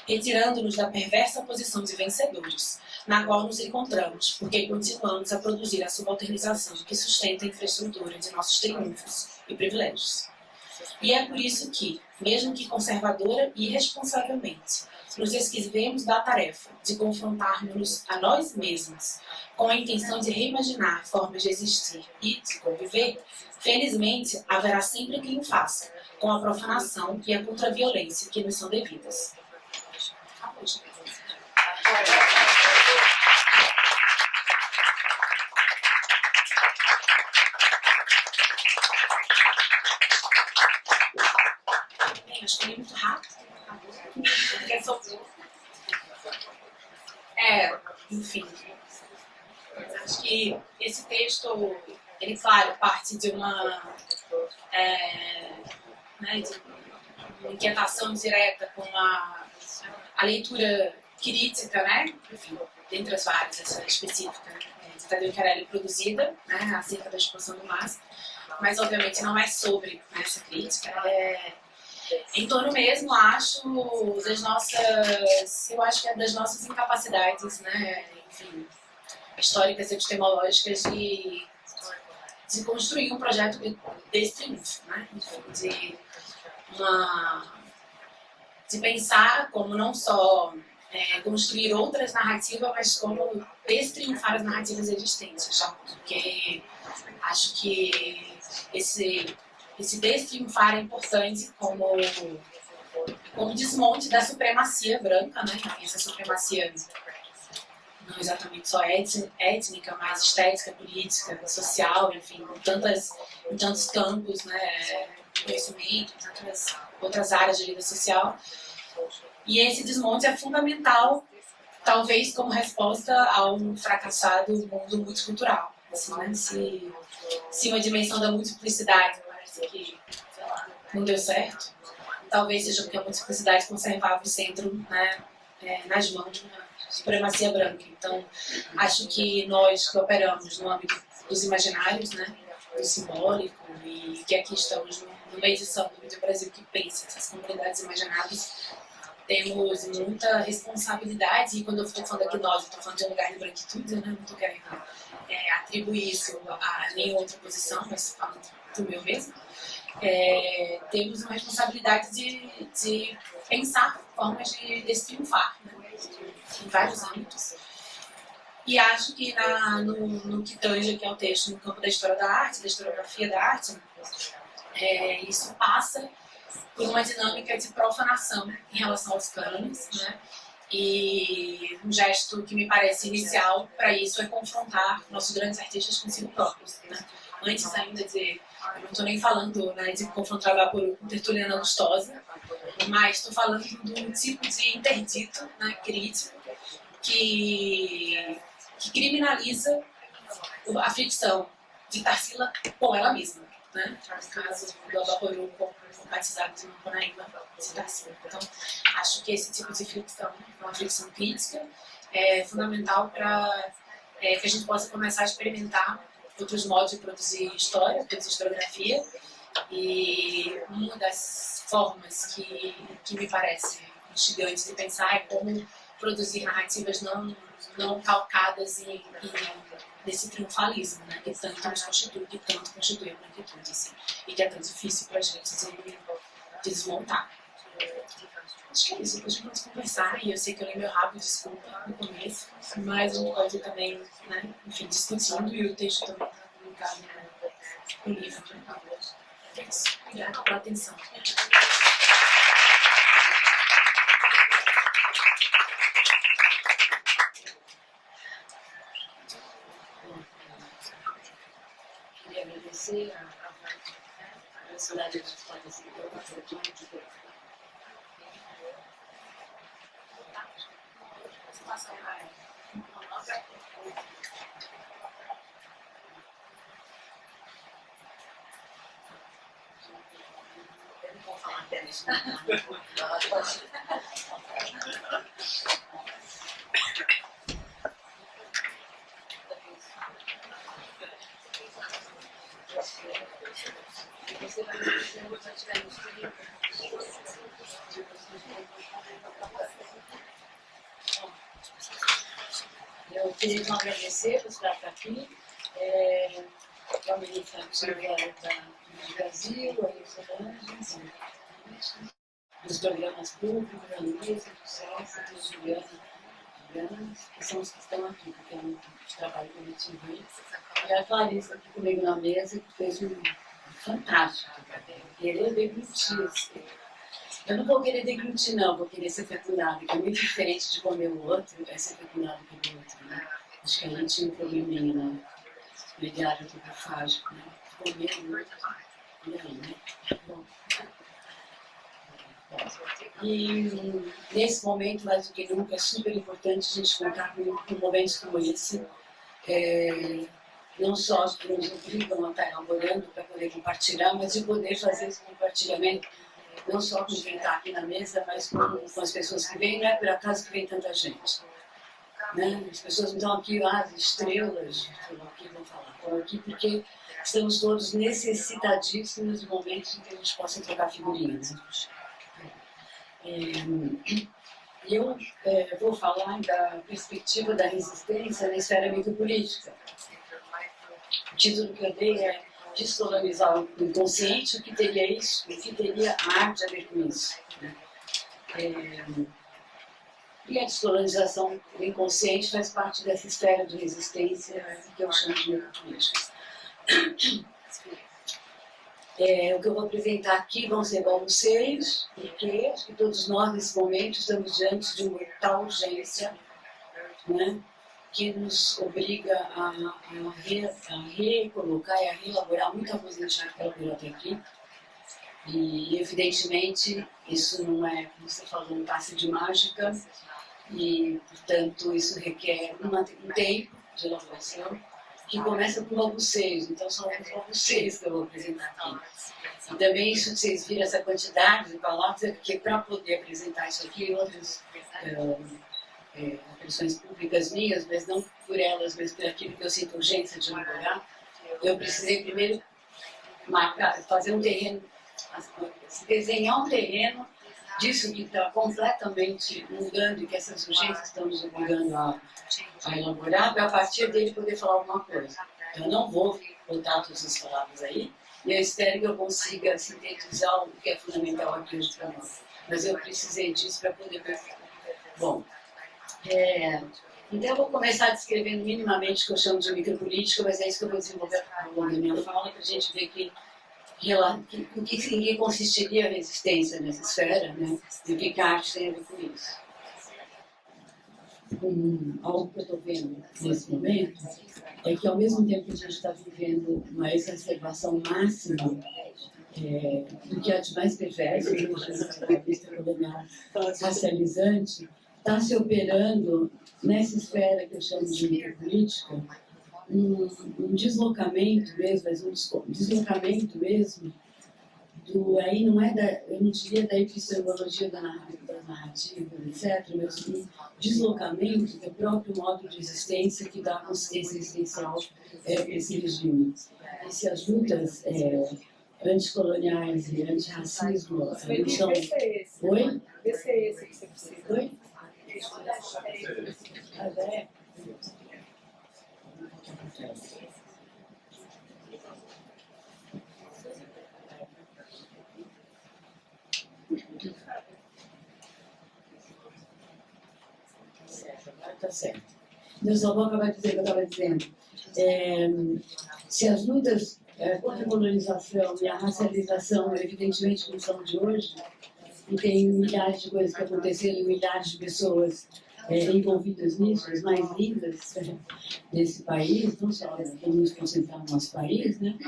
retirando-nos da perversa posição de vencedores, na qual nos encontramos porque continuamos a produzir a subalternização que sustenta a infraestrutura de nossos triunfos e privilégios. E é por isso que, mesmo que conservadora e irresponsavelmente, nos esquivemos da tarefa de confrontarmos-nos a nós mesmos com a intenção de reimaginar formas de existir e de conviver, felizmente haverá sempre quem o faça, com a profanação e a contra-violência que nos são devidas. Acho que é muito rápido. Enfim. Acho que esse texto, ele, claro, parte de uma de uma inquietação direta com a leitura crítica, né? Enfim, dentre as várias, essa específica, de Tadeu Chiarelli produzida, né, acerca da exposição do MASP, mas obviamente não é sobre essa crítica, em torno mesmo, acho, eu acho que é das nossas incapacidades, né, enfim, históricas e epistemológicas de construir um projeto desse triunfo, né, enfim, de pensar como não só construir outras narrativas, mas como destriunfar as narrativas existentes, já, porque acho que esse destriunfar é importante como desmonte da supremacia branca, né? Essa supremacia não exatamente só étnica, mas estética, política, social, enfim, em tantos campos, né? Conhecimento, em tantas outras áreas de vida social. E esse desmonte é fundamental, talvez como resposta a um fracassado mundo multicultural. Assim, né? Se uma dimensão da multiplicidade parece que não deu certo, talvez seja porque a multiplicidade conservava o centro, né, nas mãos da supremacia branca. Então, acho que nós que operamos no âmbito dos imaginários, né, do simbólico, e que aqui estamos numa edição do Vídeo Brasil que pensa essas comunidades imaginárias, temos muita responsabilidade, e quando eu estou falando aqui nós, eu estou falando de um lugar de branquitude, né? Não estou querendo atribuir isso a nenhuma outra posição, mas falando do meu mesmo. Temos uma responsabilidade de pensar formas de destriunfar, né? Em vários âmbitos. E acho que no que tange aqui ao texto, no campo da história da arte, da historiografia da arte, isso passa por uma dinâmica de profanação em relação aos cânones, né? E um gesto que me parece inicial para isso é confrontar nossos grandes artistas consigo próprios, né? Antes ainda eu não estou nem falando, né, de confrontar Vaporu com Tertuliana Lustosa, mas estou falando do tipo de interdito, né, crítico que criminaliza a ficção de Tarsila com ela mesma, né? No caso do Vaporu com o batizado de Macunaíma de Tarsila. Então, acho que esse tipo de ficção, uma ficção crítica, é fundamental para que a gente possa começar a experimentar outros modos de produzir história, produzir historiografia. E uma das formas que me parece instigante de pensar é como produzir narrativas não calcadas nesse triunfalismo, né, que tanto nos constitui, que tanto constitui a branquitude, assim, e que é tão difícil para a gente de desmontar. Acho que é isso, depois a gente pode conversar, e eu sei que eu li meu rabo, desculpa, no começo, mas a gente pode também, né, enfim, discutindo, e o texto também está publicar no livro. Obrigada pela atenção. Queria agradecer a Universidade de Escolas que eu passei aqui. Eu não vou falar até nisso. Você vai me dizer onde nós tivemos que eu queria então agradecer por estar aqui. A ministra do Brasil, a Solange, dos programas públicos, a Luísa, do César, a Juliana, que são os que estão aqui, porque é um trabalho coletivo. E a Clarissa aqui comigo na mesa, que fez um fantástico. Querer deglutir. Eu não vou querer deglutir, não, vou querer ser fecundado, que é muito diferente de comer o outro, é ser fecundado pelo outro. Né? Acho que a gente tinha um probleminha na mediária antropofágica, né? Comer o outro. E aí, né? Bom. E nesse momento, mais do que nunca, é super importante a gente contar com momentos como esse. Não só que nos obrigam a estar elaborando para poder compartilhar, mas de poder fazer esse compartilhamento, não só com quem está aqui na mesa, mas com as pessoas que vêm. Não é por acaso que vem tanta gente. Né? As pessoas não estão aqui, as estrelas, aqui vão falar, estão aqui porque estamos todos necessitadíssimos de momentos em que a gente possa trocar figurinhas. Eu vou falar da perspectiva da resistência na esfera micropolítica. O título que eu dei é Descolonizar o inconsciente, o que teria isso, o que teria a arte a ver com isso. E a descolonização do inconsciente faz parte dessa esfera de resistência que eu chamo de micropolítica. O que eu vou apresentar aqui vão ser conceitos, porque acho que todos nós, nesse momento, estamos diante de uma tal urgência, né, que nos obriga a recolocar e a reelaborar muita coisa que a gente elaborou até aqui. E, evidentemente, isso não é, como você falou, um passe de mágica, e, portanto, isso requer um tempo de elaboração, que começa com balbucios, então são os balbucios que eu vou apresentar aqui. E também isso que vocês viram, essa quantidade de palavras, é porque para poder apresentar isso aqui, outras expressões públicas minhas, mas não por elas, mas por aquilo que eu sinto urgência de elaborar, eu precisei primeiro fazer um terreno, desenhar um terreno disso que está completamente mudando e que essas urgências estão nos obrigando a elaborar, para a partir dele poder falar alguma coisa. Então, eu não vou botar todas as palavras aí, e eu espero que eu consiga sintetizar o que é fundamental aqui hoje para nós. Mas eu precisei disso para poder pensar. Bom, então eu vou começar descrevendo minimamente o que eu chamo de micropolítica, mas é isso que eu vou desenvolver ao longo da minha fala, para a gente ver em que consistiria a resistência nessa esfera, né? E o que a arte tem a ver com isso. Algo que eu estou vendo nesse momento é que, ao mesmo tempo que a gente está vivendo uma exacerbação máxima do que há de mais perverso, da vista colonial racializante, está se operando nessa esfera que eu chamo de micropolítica um deslocamento mesmo, mas um deslocamento mesmo aí não é eu não diria da epistemologia das narrativas, etc., mas um deslocamento do próprio modo de existência que dá consciência existencial para esse regime. E se as lutas anticoloniais e antirracismo não são... Oi? Vê se é esse que você precisa. Oi? Tá certo. Eu só vou acabar de dizer o que eu estava dizendo. Se as lutas contra a colonização e a racialização, evidentemente, não são de hoje, e tem milhares de coisas que aconteceram, milhares de pessoas envolvidas nisso, as mais lindas desse país, não só vamos nos concentrar no nosso país, né?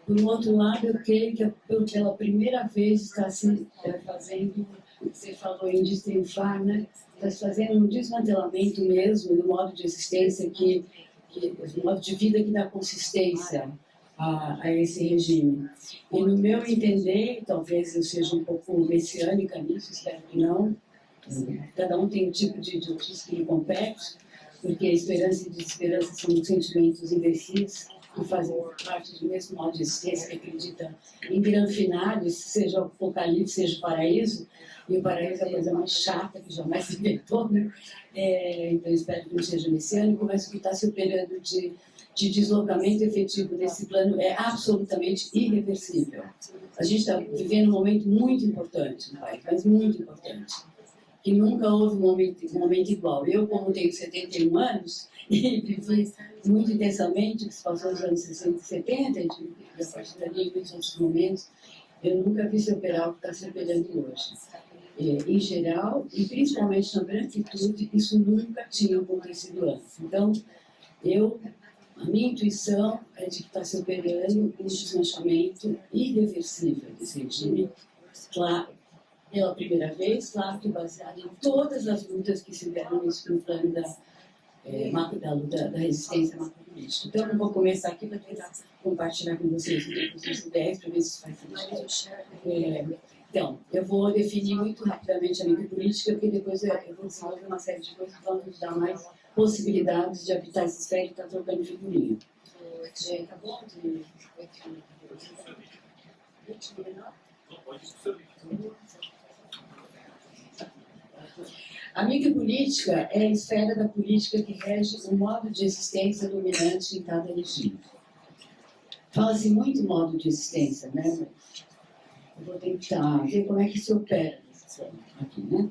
Por um outro lado, eu creio que pela primeira vez está se fazendo, você falou em destrinchar, né? Está se fazendo um desmantelamento mesmo do modo de existência, do modo de vida que dá consistência a esse regime. E no meu entender, talvez eu seja um pouco messiânica nisso, espero que não, cada um tem um tipo de justiça que lhe compete, porque a esperança e desesperança são sentimentos imbecis que fazem parte do mesmo modo de existência, que acredita em grande finale, seja o apocalipse, seja o paraíso, e o paraíso é a coisa mais chata que jamais se inventou, né? Então espero que não seja messiânico, mas o que está se operando de deslocamento efetivo desse plano é absolutamente irreversível. A gente está vivendo um momento muito importante no país, mas muito importante. Que nunca houve um momento igual. Eu, como tenho 71 anos, e vivi muito intensamente, que se passou nos anos 60 e 70, a partir dali, em muitos outros momentos, eu nunca vi se operar o que está se operando hoje. Em geral, e principalmente na branquitude, isso nunca tinha acontecido antes. Então, a minha intuição é de que está se operando um desmanchamento irreversível desse regime, claro, pela primeira vez, claro que baseado em todas as lutas que se deram no plano da resistência macropolítica. Então, eu vou começar aqui para tentar compartilhar com vocês as ideias, para ver se faz sentido. Então, eu vou definir muito rapidamente a micropolítica, porque depois eu vou desenvolver uma série de coisas que vão nos dar mais possibilidades de habitar essa esfera e estar trocando figurinha. Tá bom? A micropolítica é a esfera da política que rege o modo de existência dominante em cada regime. Fala-se muito em modo de existência, né? Eu vou tentar ver como é que se opera aqui, né?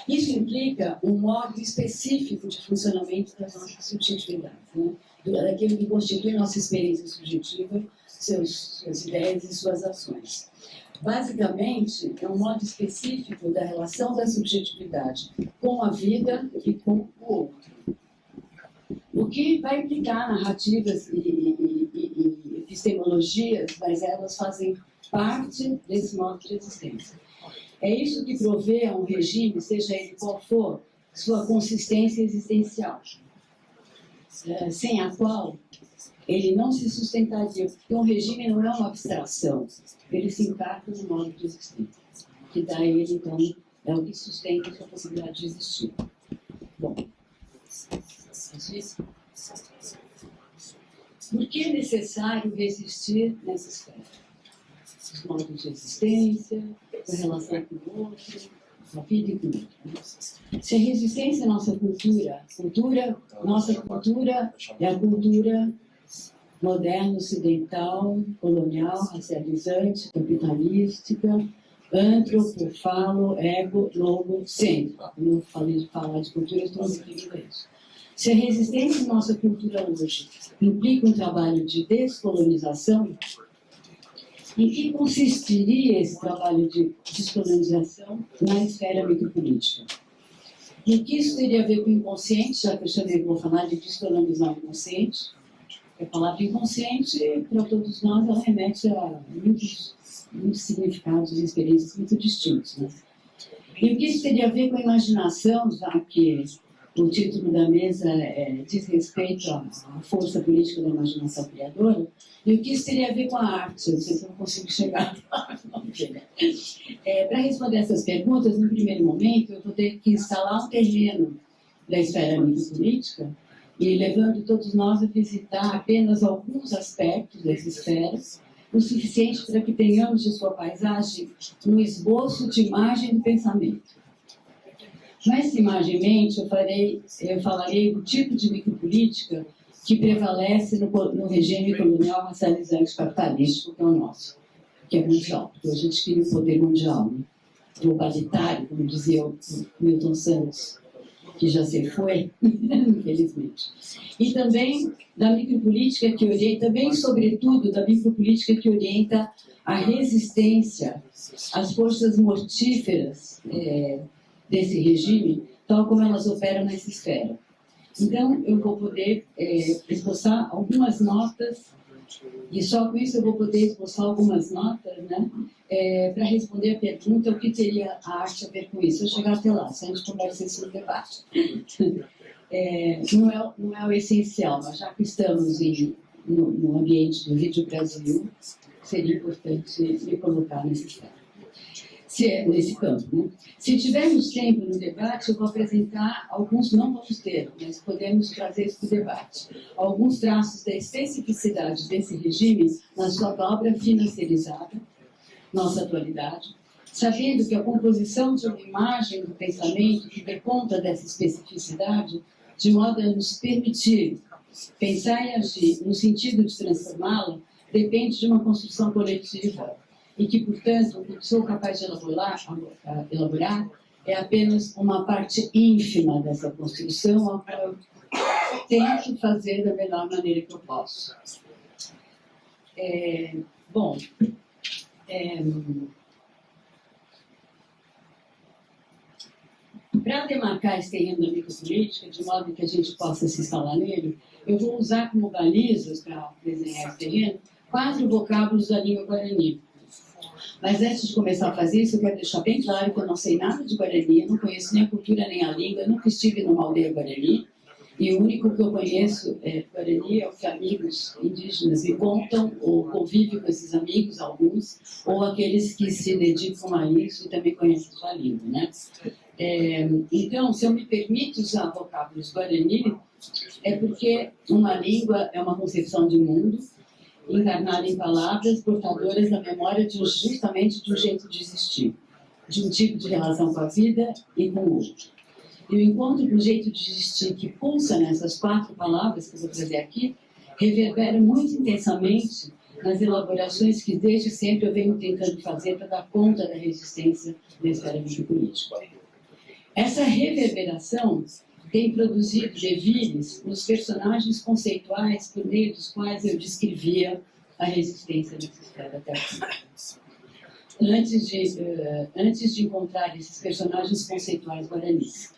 Isso implica um modo específico de funcionamento das nossas subjetividades, né? Daquilo que constitui nossa experiência subjetiva, suas ideias e suas ações. Basicamente, é um modo específico da relação da subjetividade com a vida e com o outro. O que vai implicar narrativas e epistemologias, mas elas fazem parte desse modo de existência. É isso que provê a um regime, seja ele qual for, sua consistência existencial, sem a qual ele não se sustentaria, porque um regime não é uma abstração, ele se encarca no modo de existência, que dá a ele, então, é o que sustenta a sua possibilidade de existir. Bom, por que é necessário resistir nessa esfera? Os modos de existência, a relação com o outro, a vida e com o outro. Se a resistência é nossa cultura é a cultura moderna, ocidental, colonial, racializante, capitalística, antropofalo, ego, logocêntrico. Como eu falei de falar de cultura, eu estou me referindo a isso. Se a resistência em nossa cultura hoje implica um trabalho de descolonização, em que consistiria esse trabalho de descolonização na esfera micropolítica? E o que isso teria a ver com o inconsciente, já que eu vou falar de descolonizar o inconsciente? A palavra inconsciente, para todos nós, ela remete a muitos significados e experiências muito distintos, né? E o que isso teria a ver com a imaginação, já que o título da mesa diz respeito à força política da imaginação criadora, e o que isso teria a ver com a arte? Eu não sei se eu não consigo chegar lá. Para responder essas perguntas, no primeiro momento, eu vou ter que instalar um terreno da esfera micropolítica, e levando todos nós a visitar apenas alguns aspectos dessa esfera, o suficiente para que tenhamos de sua paisagem um esboço de imagem do pensamento. Mais imagemmente, eu falarei do tipo de micropolítica que prevalece no regime colonial racializante capitalístico, que é o nosso, que é mundial, porque a gente queria o poder mundial, né? Globalitário, como dizia o Milton Santos. que já se foi, infelizmente. E também da micropolítica que orienta, também sobretudo da micropolítica que orienta a resistência às forças mortíferas desse regime, tal como elas operam nessa esfera. Então, eu vou poder esboçar algumas notas, e só com isso eu vou poder esboçar algumas notas, né, para responder a pergunta o que teria a arte a ver com isso. Eu chegar até lá, se a gente conversar sobre o debate. Não é o essencial, mas já que estamos no ambiente do Vídeo Brasil, seria importante me colocar nesse campo. Né? Se tivermos tempo no debate, eu vou apresentar alguns, não vamos ter, mas podemos trazer isso para o debate, alguns traços da especificidade desse regime na sua obra financiarizada, nossa atualidade, sabendo que a composição de uma imagem do pensamento que dê conta dessa especificidade, de modo a nos permitir pensar e agir no sentido de transformá-la, depende de uma construção coletiva e que, portanto, o que sou capaz de elaborar é apenas uma parte ínfima dessa construção, a qual eu tento fazer da melhor maneira que eu posso. Para demarcar esse terreno da micropolítica, de modo que a gente possa se instalar nele, eu vou usar como balizas para desenhar esse terreno 4 vocábulos da língua guarani. Mas antes de começar a fazer isso, eu quero deixar bem claro que eu não sei nada de Guarani, não conheço nem a cultura nem a língua, nunca estive numa aldeia Guarani, e o único que eu conheço Guarani é o que amigos indígenas me contam, ou convive com esses amigos, alguns, ou aqueles que se dedicam a isso e também conhecem a sua língua, né? Então, se eu me permito usar vocábulos Guarani, é porque uma língua é uma concepção de mundo, encarnada em palavras portadoras da memória justamente de um jeito de existir, de um tipo de relação com a vida e com o outro. E o encontro com o jeito de existir que pulsa nessas 4 palavras que eu vou trazer aqui, reverbera muito intensamente nas elaborações que desde sempre eu venho tentando fazer para dar conta da resistência na esfera micropolítica. Essa reverberação tem produzido devires nos personagens conceituais por meio dos quais eu descrevia a resistência nessa esfera até aqui. Antes de encontrar esses personagens conceituais guaranis.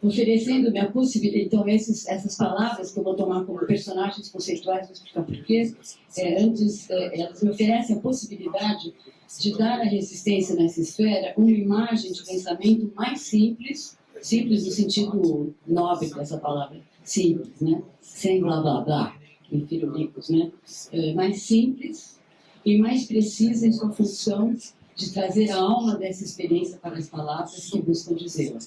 Oferecendo-me a possibilidade, então essas palavras que eu vou tomar como personagens conceituais, vou explicar por quê, elas me oferecem a possibilidade de dar à resistência nessa esfera uma imagem de pensamento mais simples no sentido nobre dessa palavra, simples, né? Sem blá blá blá, em firulículos, né? Mais simples e mais precisa em sua função de trazer a alma dessa experiência para as palavras que buscam dizê-la.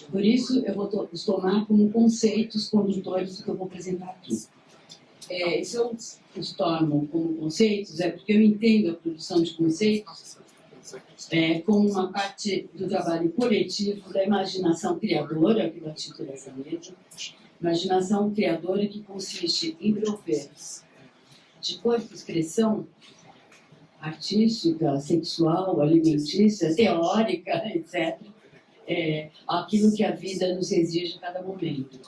Por isso, eu vou tomar como conceitos condutores do que eu vou apresentar aqui. Se eu os tomo como conceitos, é porque eu entendo a produção de conceitos como uma parte do trabalho coletivo da imaginação criadora, que dá título dessa mesa, imaginação criadora que consiste em prover de corpo e expressão artística, sexual, alimentícia, teórica, etc., aquilo que a vida nos exige a cada momento.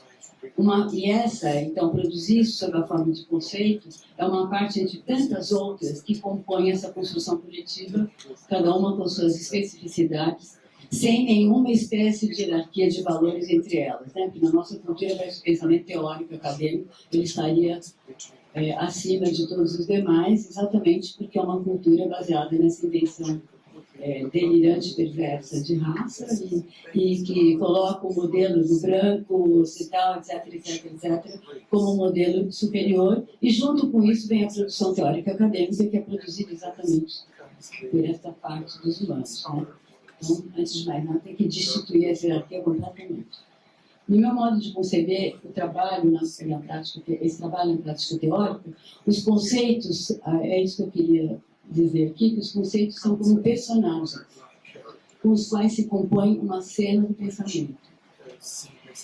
Então, produzir isso sob a forma de conceito é uma parte entre tantas outras que compõem essa construção coletiva, cada uma com suas especificidades, sem nenhuma espécie de hierarquia de valores entre elas, né? Porque na nossa cultura, o pensamento teórico acadêmico, ele estaria acima de todos os demais, exatamente porque é uma cultura baseada nessa invenção delirante, perversa de raça e que coloca o modelo do branco, ocidental, etc., como um modelo superior, e junto com isso vem a produção teórica acadêmica, que é produzida exatamente por esta parte dos humanos, né? Então, antes de mais nada, tem que destituir essa hierarquia completamente. No meu modo de conceber o trabalho esse trabalho na prática teórica, os conceitos, é isso que eu queria dizer aqui, que os conceitos são como personagens, com os quais se compõe uma cena do pensamento.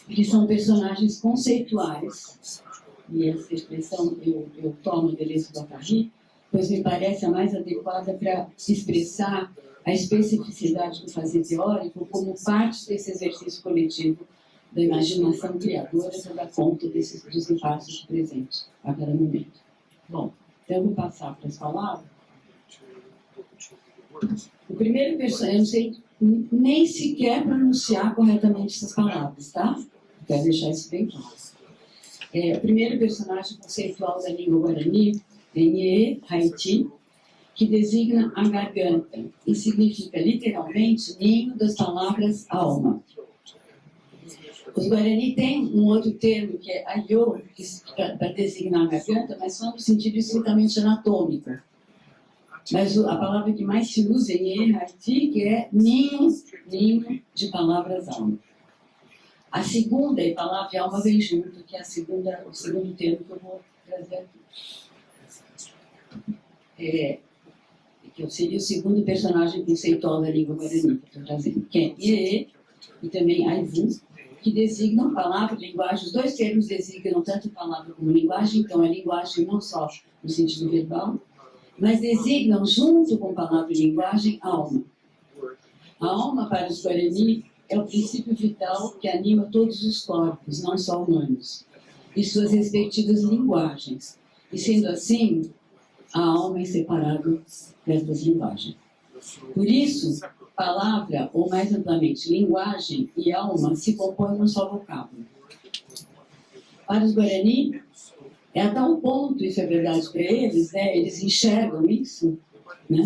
Eles são personagens conceituais, e essa expressão eu tomo Deleuze-Guattari, pois me parece a mais adequada para expressar a especificidade do fazer teórico como parte desse exercício coletivo da imaginação criadora para dar conta dos impasses presentes a cada momento. Bom, então eu vou passar para as palavras. O primeiro personagem, eu não sei nem sequer pronunciar corretamente essas palavras, tá? Quero deixar isso bem claro. O primeiro personagem conceitual da língua guarani é Nye Haiti, que designa a garganta e significa literalmente ninho das palavras alma. Os Guarani têm um outro termo que é ayo, para designar a garganta, mas só no sentido estritamente anatômico. Mas a palavra que mais se usa em Haiti que é ninho de palavras alma. A segunda e palavra alma vem junto, que é o segundo termo que eu vou trazer aqui. Que seria o segundo personagem conceitual da língua guarani que eu estou trazendo, que é Ie e também Aivu, que designam palavra e linguagem. Os dois termos designam tanto palavra como linguagem, então a linguagem não só no sentido verbal, mas designam junto com palavra e linguagem alma. A alma para os Guarani é o princípio vital que anima todos os corpos, não só humanos, e suas respectivas linguagens. E sendo assim, a alma é inseparável destas linguagens. Por isso, palavra, ou mais amplamente, linguagem e alma se compõem num só vocábulo. Para os Guarani, é a tal ponto, isso é verdade para eles, né? Eles enxergam isso, né?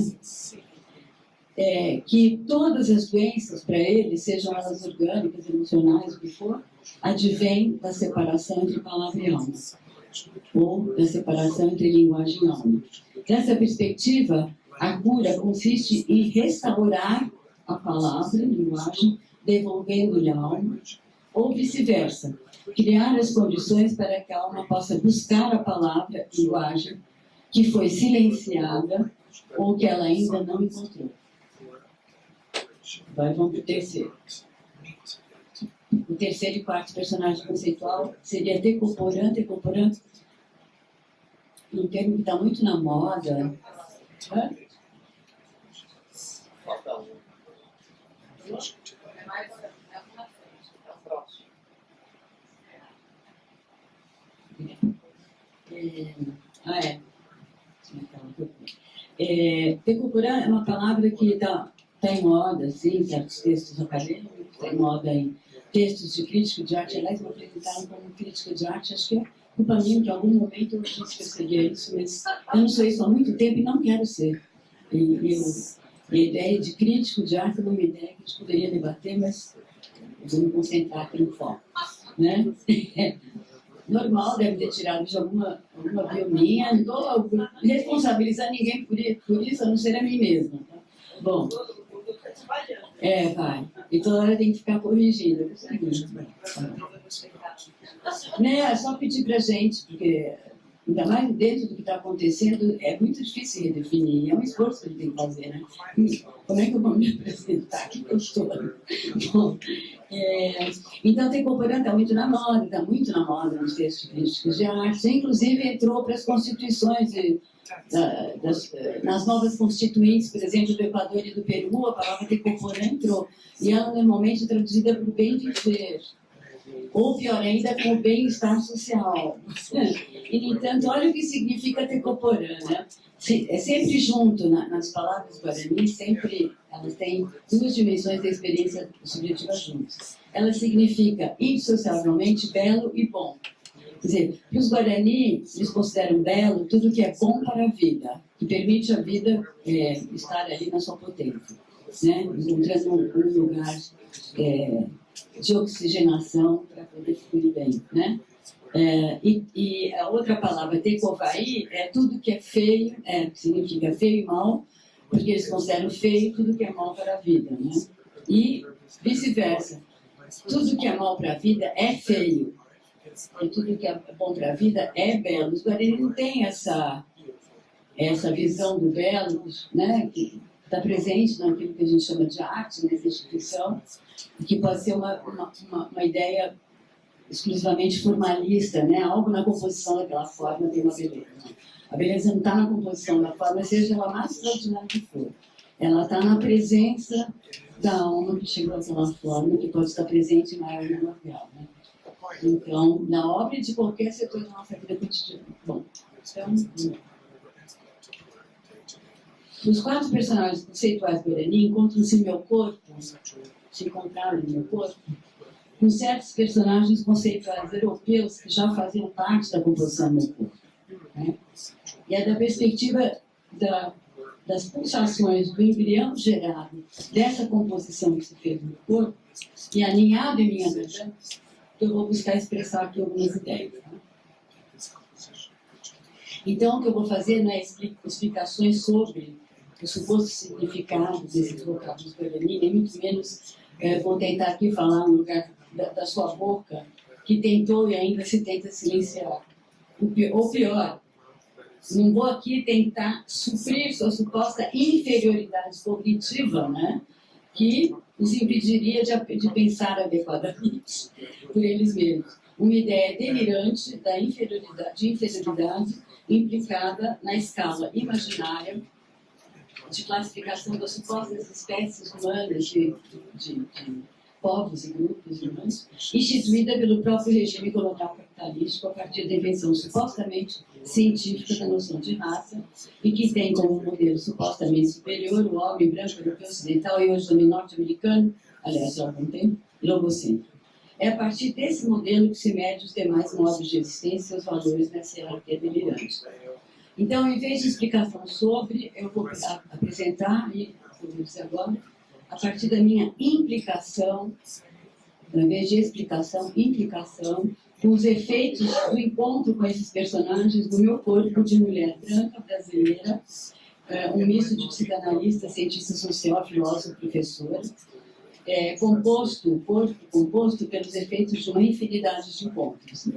Que todas as doenças para eles, sejam elas orgânicas, emocionais, o que for, advêm da separação entre palavra e alma, ou da separação entre linguagem e alma. Nessa perspectiva, a cura consiste em restaurar a palavra, a linguagem, devolvendo-lhe a alma, ou vice-versa, criar as condições para que a alma possa buscar a palavra, a linguagem, que foi silenciada ou que ela ainda não encontrou. Agora vamos para o terceiro. O terceiro e quarto personagem conceitual seria Tecoporã. Tecoporã, um termo que está muito na moda. Hã? Tecoporã é uma palavra que está em moda, assim, em certos textos acadêmicos, está em moda em textos de crítica de arte. Aliás, me apresentaram como crítica de arte, acho que é culpa minha, que em algum momento eu disse que eu seria isso, mas eu não sou isso há muito tempo e não quero ser. A ideia de crítico de arte é uma ideia que a gente poderia debater, mas eu vou me concentrar aqui no foco, né? Normal, deve ter tirado de alguma bio minha, não estou responsabilizando ninguém por isso, a não ser a mim mesma. Tá? Bom, vai. E toda hora tem que ficar corrigindo. Né, é só pedir pra gente, porque ainda mais dentro do que está acontecendo, é muito difícil redefinir, é um esforço que a gente tem que fazer, né? Como é que eu vou me apresentar? Aqui que eu estou. Bom, então, Tecoporã está muito na moda nos textos críticos de arte, inclusive entrou para as constituições, nas novas constituintes, por exemplo, do Equador e do Peru, a palavra Tecoporã entrou, e ela normalmente é traduzida por bem viver, ou pior ainda, com o bem-estar social. E, no entanto, olha o que significa Tecoporã, né? É sempre junto, nas palavras guarani, sempre elas têm duas dimensões da experiência subjetiva juntas. Ela significa indissociavelmente belo e bom. Quer dizer, que os Guarani, eles consideram belo tudo que é bom para a vida, que permite a vida estar ali na sua potência, né? Encontrando um lugar de oxigenação para poder fluir bem, né? E a outra palavra, Tecovaí, é tudo que é feio, significa feio e mal, porque eles consideram feio tudo que é mal para a vida, né? E vice-versa, tudo que é mal para a vida é feio, e tudo que é bom para a vida é belo. Os Guarani não têm essa visão do belo, né? Que está presente naquilo que a gente chama de arte, nessa instituição, que pode ser uma ideia exclusivamente formalista, né? Algo na composição daquela forma tem uma beleza. A beleza não está na composição da forma, seja ela mais extraordinária que for. ela está na presença da alma que chegou daquela forma, que pode estar presente em maior ou menor grau, né? Então, na obra de qualquer setor da nossa vida cotidiana. Bom, então, os 4 personagens conceituais do Guarani encontram-se em meu corpo, se encontraram no meu corpo, com certos personagens conceituais europeus que já faziam parte da composição do meu corpo, né? E é da perspectiva das pulsações do embrião gerado dessa composição que se fez no meu corpo e aninhado em minha garganta, que eu vou buscar expressar aqui algumas ideias. Né? Então, o que eu vou fazer não é explicações sobre o suposto significado desses vocábulos Guarani, nem muito menos vou tentar aqui falar no lugar da sua boca, que tentou e ainda se tenta silenciar. Ou pior, não vou aqui tentar suprir sua suposta inferioridade cognitiva, né? Que os impediria de pensar adequadamente por eles mesmos. Uma ideia delirante da inferioridade implicada na escala imaginária de classificação das supostas espécies humanas de povos e grupos humanos, instituída pelo próprio regime colonial capitalístico a partir da invenção supostamente científica da noção de raça e que tem como modelo supostamente superior o homem branco, europeu, ocidental e hoje também norte-americano, aliás, já há algum tempo, logocêntrico. É a partir desse modelo que se mede os demais modos de existência e os valores nessa hierarquia delirante. Então, em vez de explicação sobre, eu vou apresentar, e vou dizer agora, a partir da minha implicação, ao invés de explicação, implicação, com os efeitos do encontro com esses personagens do meu corpo de mulher branca brasileira, um misto de psicanalista, cientista social, filósofo, professora, composto pelos efeitos de uma infinidade de encontros.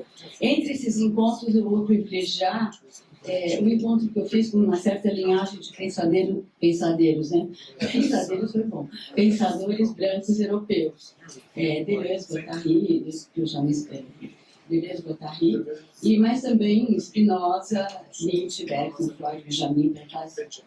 Entre esses encontros, eu vou privilegiar o encontro que eu fiz com uma certa linhagem de pensadeiros, né? Pensadeiros foi bom. Pensadores brancos europeus. Deleuze, Guattari, que eu já me escrevi. Deleuze, Guattari, mas também Spinoza, Nietzsche, Bergson, Freud, Benjamin, Piaget.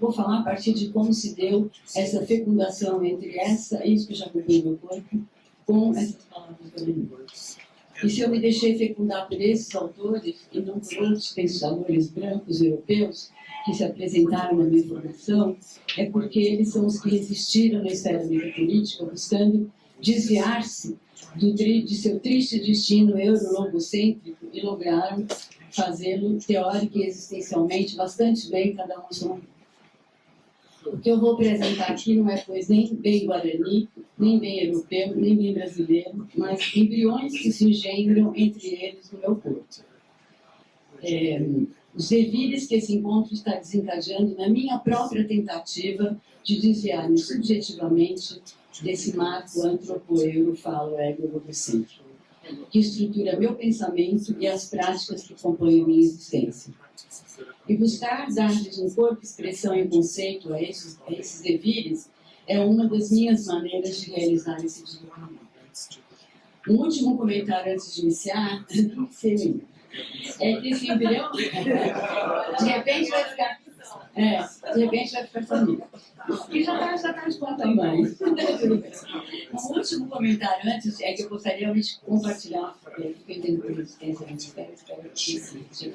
Vou falar a partir de como se deu essa fecundação entre isso que já cobriu meu corpo, com essas palavras guaranianas. E se eu me deixei fecundar por esses autores e não por outros pensadores brancos europeus que se apresentaram na minha formação, é porque eles são os que resistiram na esfera metapolítica, buscando desviar-se de seu triste destino eurologocêntrico e lograram fazê-lo teórico e existencialmente bastante bem, cada um a sua maneira. O que eu vou apresentar aqui não é, pois, nem bem guarani, nem bem europeu, nem bem brasileiro, mas embriões que se engendram entre eles no meu corpo. Os devires que esse encontro está desencadeando na minha própria tentativa de desviar-me subjetivamente desse marco antropoeuro, falo ego-logocêntrico, que estrutura meu pensamento e as práticas que compõem a minha existência. E buscar dar-lhes um corpo, expressão e conceito a esses devires é uma das minhas maneiras de realizar esse deslocamento. Um último comentário antes de iniciar, é que esse embrião, de repente vai ficar família. E já está de conta mais. Um último comentário antes é que eu gostaria realmente de compartilhar, porque eu entendo por resistência, espero que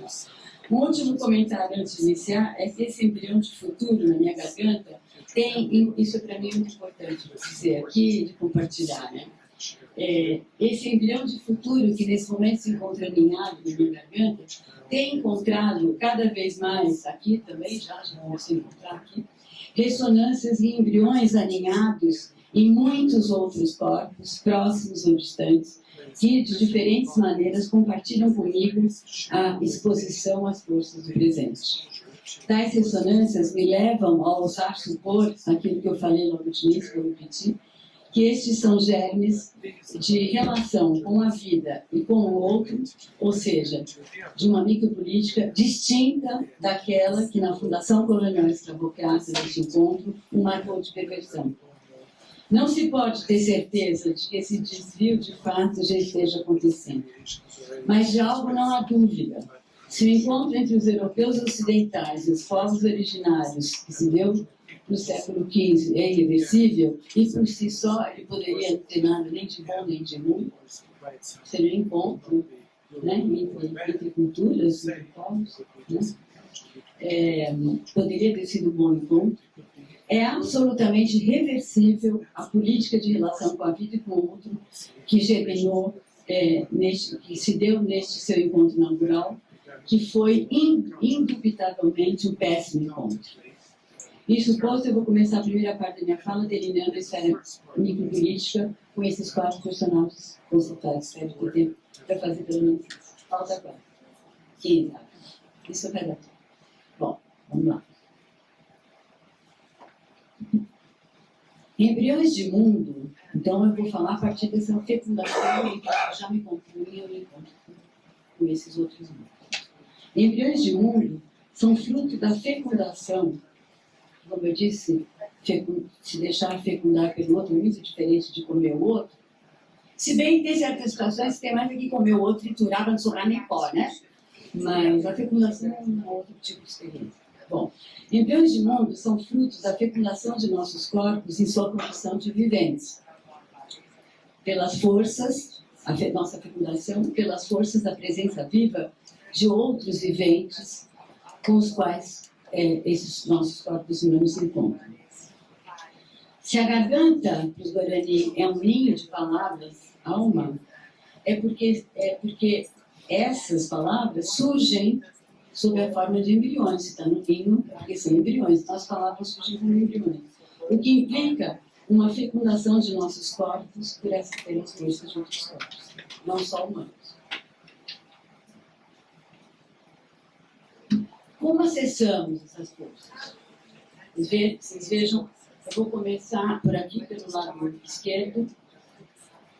um último comentário antes de iniciar é que esse embrião de futuro na minha garganta tem, isso para mim é muito importante dizer aqui, de compartilhar, né? Esse embrião de futuro que nesse momento se encontra aninhado na minha garganta tem encontrado cada vez mais, aqui também já vamos encontrar aqui, ressonâncias e embriões aninhados em muitos outros corpos, próximos ou distantes, que de diferentes maneiras compartilham comigo a exposição às forças do presente. Tais ressonâncias me levam a ousar supor aquilo que eu falei logo de início, que eu repeti, que estes são germes de relação com a vida e com o outro, ou seja, de uma micropolítica distinta daquela que na Fundação Colonial Escravocrata deste encontro o marcou de perversão. Não se pode ter certeza de que esse desvio de fato já esteja acontecendo, mas de algo não há dúvida. Se o encontro entre os europeus ocidentais e os povos originários que se deu no século XV é irreversível, e por si só ele poderia não ter nada nem de bom nem de ruim, seria um encontro, né, entre culturas, entre povos, né? Poderia ter sido um bom encontro. É absolutamente reversível a política de relação com a vida e com o outro que germinou, que se deu neste seu encontro inaugural, que foi indubitavelmente um péssimo encontro. Isso posto, eu vou começar a primeira parte da minha fala delineando a esfera micropolítica com esses 4 personagens conceituais. Espero ter tempo para fazer pelo menos isso. Falta agora 15. Isso vai dar tempo. Bom, vamos lá. Embriões de mundo, então eu vou falar a partir dessa fecundação em que eu já me compunha o encontro com esses outros mundos. Embriões de mundo são fruto da fecundação, como eu disse, se deixar fecundar pelo outro é muito diferente de comer o outro. Se bem que tem certas situações que tem mais que comer o outro, triturar para não sobrar nem pó, né? Mas a fecundação é um outro tipo de experiência. Bom, embriões de mundo são frutos da fecundação de nossos corpos em sua condição de viventes. Pelas forças, nossa fecundação, pelas forças da presença viva de outros viventes com os quais esses nossos corpos humanos se encontram. Se a garganta, para os Guarani, é um ninho de palavras, alma, é porque essas palavras surgem sob a forma de embriões. Se está no ninho, porque são embriões, então as palavras surgem como embriões. O que implica uma fecundação de nossos corpos pelas forças de outros corpos, não só humanos. Como acessamos essas forças? Vocês vejam, eu vou começar por aqui, pelo lado esquerdo.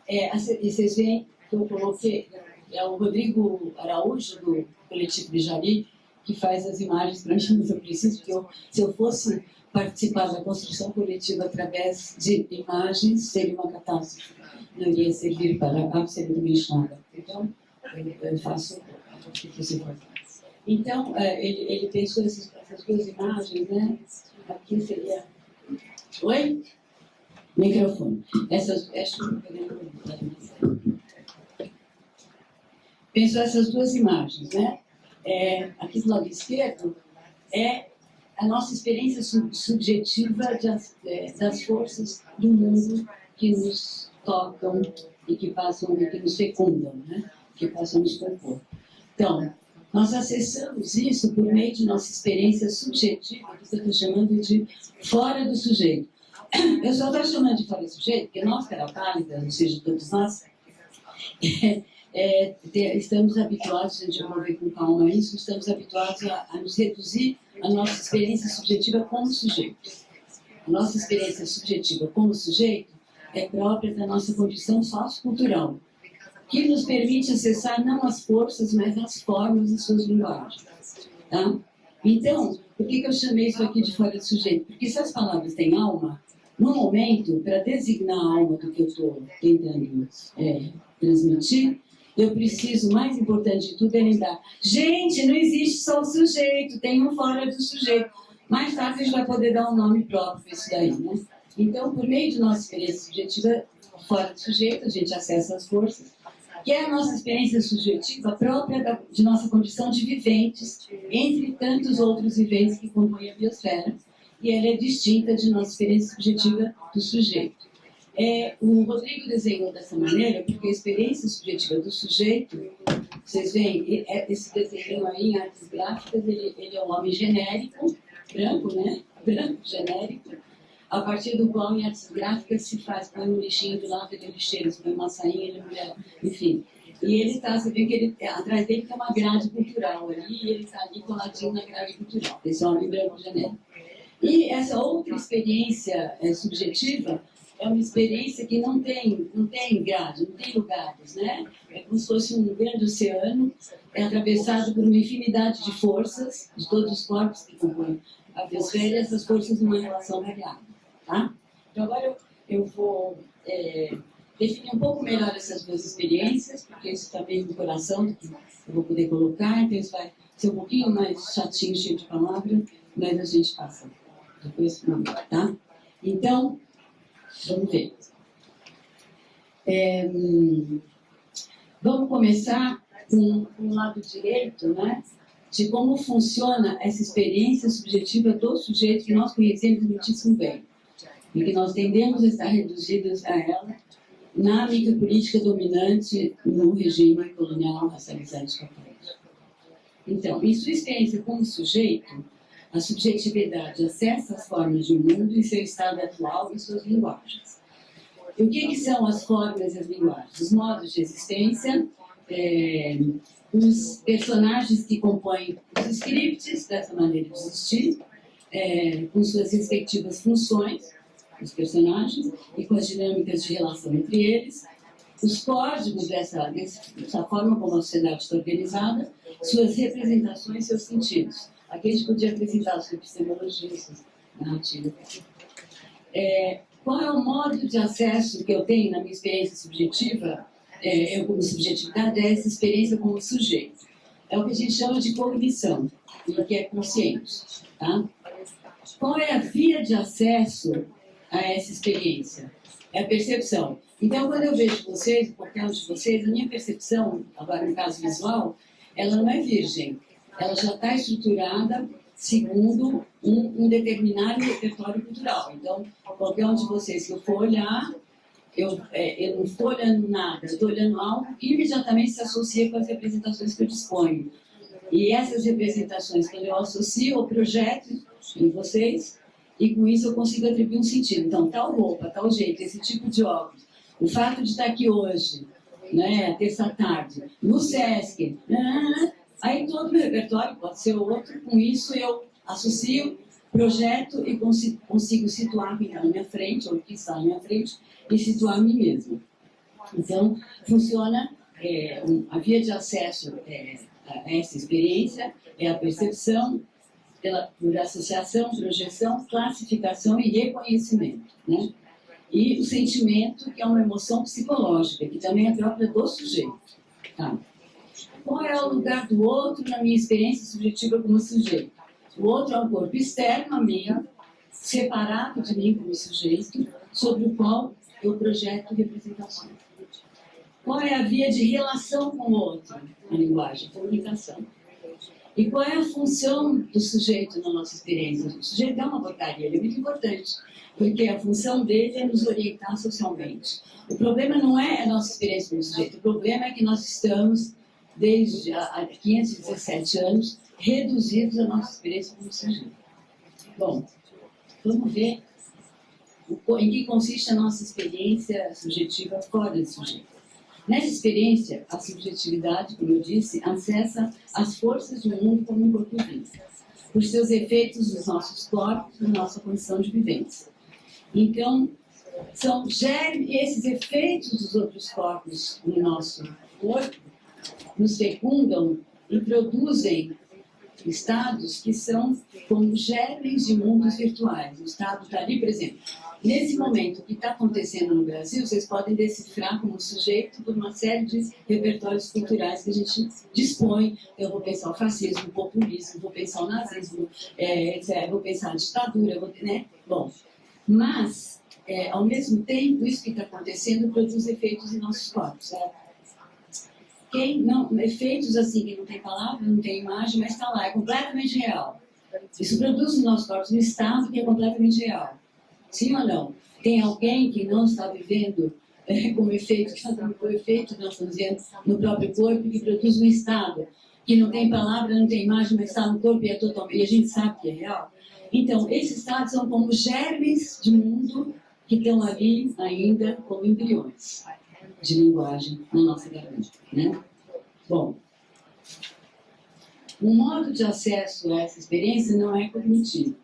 E vocês veem que eu coloquei, é o Rodrigo Araújo, do Coletivo Bijari, que faz as imagens para mim, mas eu preciso, porque se eu fosse participar da construção coletiva através de imagens, seria uma catástrofe. Não iria servir para absolutamente nada. Então, eu faço o que você faz. Então, ele pensou essas 2 imagens, né? Aqui seria... Oi? Microfone. Pensou essas 2 imagens, né? Aqui do lado esquerdo é a nossa experiência subjetiva das forças do mundo que nos tocam e que nos fecundam, né? Que passam a nos compor. Então, nós acessamos isso por meio de nossa experiência subjetiva, que eu estou chamando de fora do sujeito. Eu só estou chamando de fora do sujeito, porque nós, cara pálida, ou seja, todos nós, estamos habituados, a gente vai ver com calma isso, estamos habituados a nos reduzir a nossa experiência subjetiva como sujeito. A nossa experiência subjetiva como sujeito é própria da nossa condição sociocultural, que nos permite acessar não as forças, mas as formas de suas linguagens. Tá? Então, por que eu chamei isso aqui de fora do sujeito? Porque se as palavras têm alma, no momento, para designar a alma do que eu estou tentando transmitir, eu preciso, o mais importante de tudo, é lembrar: gente, não existe só o sujeito, tem um fora do sujeito. Mais tarde a gente vai poder dar um nome próprio para isso daí, né? Então, por meio de nossa experiência subjetiva fora do sujeito, a gente acessa as forças, que é a nossa experiência subjetiva própria de nossa condição de viventes, entre tantos outros viventes que compõem a biosfera, e ela é distinta de nossa experiência subjetiva do sujeito. O Rodrigo desenhou dessa maneira porque a experiência subjetiva do sujeito, vocês veem, esse desenho aí em artes gráficas, ele é um homem genérico, branco, né? Branco, genérico, a partir do qual em artes gráficas se faz, põe um lixinho do lado, ele é lixeiro, se põe uma sainha, ele é mulher, enfim. E ele está, você vê que atrás dele tem uma grade cultural ali, e ele está ali coladinho na grade cultural, esse homem branco genérico. E essa outra experiência subjetiva é uma experiência que não tem grade, não tem lugares, né? É como se fosse um grande oceano, atravessado por uma infinidade de forças, de todos os corpos que compõem a biosfera, e essas forças numa relação variável, tá? Então agora eu vou definir um pouco melhor essas 2 experiências, porque isso está bem no coração do que eu vou poder colocar, então isso vai ser um pouquinho mais chatinho, cheio de palavras, mas a gente passa. Depois, não, tá? Então, vamos ver. Vamos começar com o lado direito, né? De como funciona essa experiência subjetiva do sujeito que nós conhecemos muitíssimo bem e que nós tendemos a estar reduzidos a ela na micropolítica dominante no regime colonial racializado escapológico. Então, em sua experiência como sujeito, a subjetividade acessa as formas de mundo em seu estado atual e suas linguagens. E o que são as formas e as linguagens? Os modos de existência, os personagens que compõem os scripts dessa maneira de existir, com suas respectivas funções, os personagens, e com as dinâmicas de relação entre eles, os códigos dessa forma como a sociedade está organizada, suas representações, seus sentidos. Aqui a gente podia acrescentar as epistemologias, suas narrativas. Qual é o modo de acesso que eu tenho na minha experiência subjetiva, eu como subjetividade, é essa experiência como sujeito. É o que a gente chama de cognição, e que é consciente. Tá? Qual é a via de acesso a essa experiência? É a percepção. Então, quando eu vejo vocês, qualquer um de vocês, a minha percepção, agora no caso visual, ela não é virgem. Ela já está estruturada segundo um determinado repertório cultural. Então, qualquer um de vocês que eu for olhar, eu não estou olhando nada, eu estou olhando algo que imediatamente se associa com as representações que eu disponho. E essas representações, quando eu associo, eu projeto em vocês, e com isso eu consigo atribuir um sentido. Então, tal roupa, tal jeito, esse tipo de óculos, o fato de estar aqui hoje, né, terça tarde, no SESC, aí todo o meu repertório pode ser outro, com isso eu associo, projeto e consigo situar quem está na minha frente, ou que está na minha frente, e situar a mim mesmo. Então, funciona, a via de acesso a essa experiência é a percepção, por associação, projeção, classificação e reconhecimento. Né? E o sentimento, que é uma emoção psicológica, que também é própria do sujeito. Tá? Qual é o lugar do outro na minha experiência subjetiva como sujeito? O outro é um corpo externo a mim, separado de mim como sujeito, sobre o qual eu projeto representações. Qual é a via de relação com o outro? A linguagem, a comunicação. E qual é a função do sujeito na nossa experiência? O sujeito é uma porcaria, ele é muito importante, porque a função dele é nos orientar socialmente. O problema não é a nossa experiência como sujeito, o problema é que nós estamos, desde há 517 anos, reduzidos à nossa experiência como sujeito. Bom, vamos ver em que consiste a nossa experiência subjetiva fora do sujeito. Nessa experiência, a subjetividade, como eu disse, acessa as forças do mundo como um corpo vivo, por seus efeitos nos nossos corpos, na nossa condição de vivência. Então, são esses efeitos dos outros corpos no nosso corpo nos fecundam e produzem estados que são como germes de mundos virtuais. O estado está ali, por exemplo. Nesse momento, o que está acontecendo no Brasil, vocês podem decifrar como sujeito por uma série de repertórios culturais que a gente dispõe. Eu vou pensar o fascismo, o populismo, vou pensar o nazismo, etc. Vou pensar a ditadura, né? Bom, mas, ao mesmo tempo, isso que está acontecendo produz efeitos em nossos corpos, certo? Efeitos assim, que não tem palavra, não tem imagem, mas está lá, é completamente real. Isso produz nos nossos corpos um estado que é completamente real. Sim ou não? Tem alguém que não está vivendo como efeito, o efeito que nós estamos vendo no próprio corpo, que produz um estado que não tem palavra, não tem imagem, mas está no corpo e a gente sabe que é real. Então, esses estados são como germes de mundo que estão ali ainda como embriões de linguagem na nossa garganta. Né? Bom, o modo de acesso a essa experiência não é cognitivo.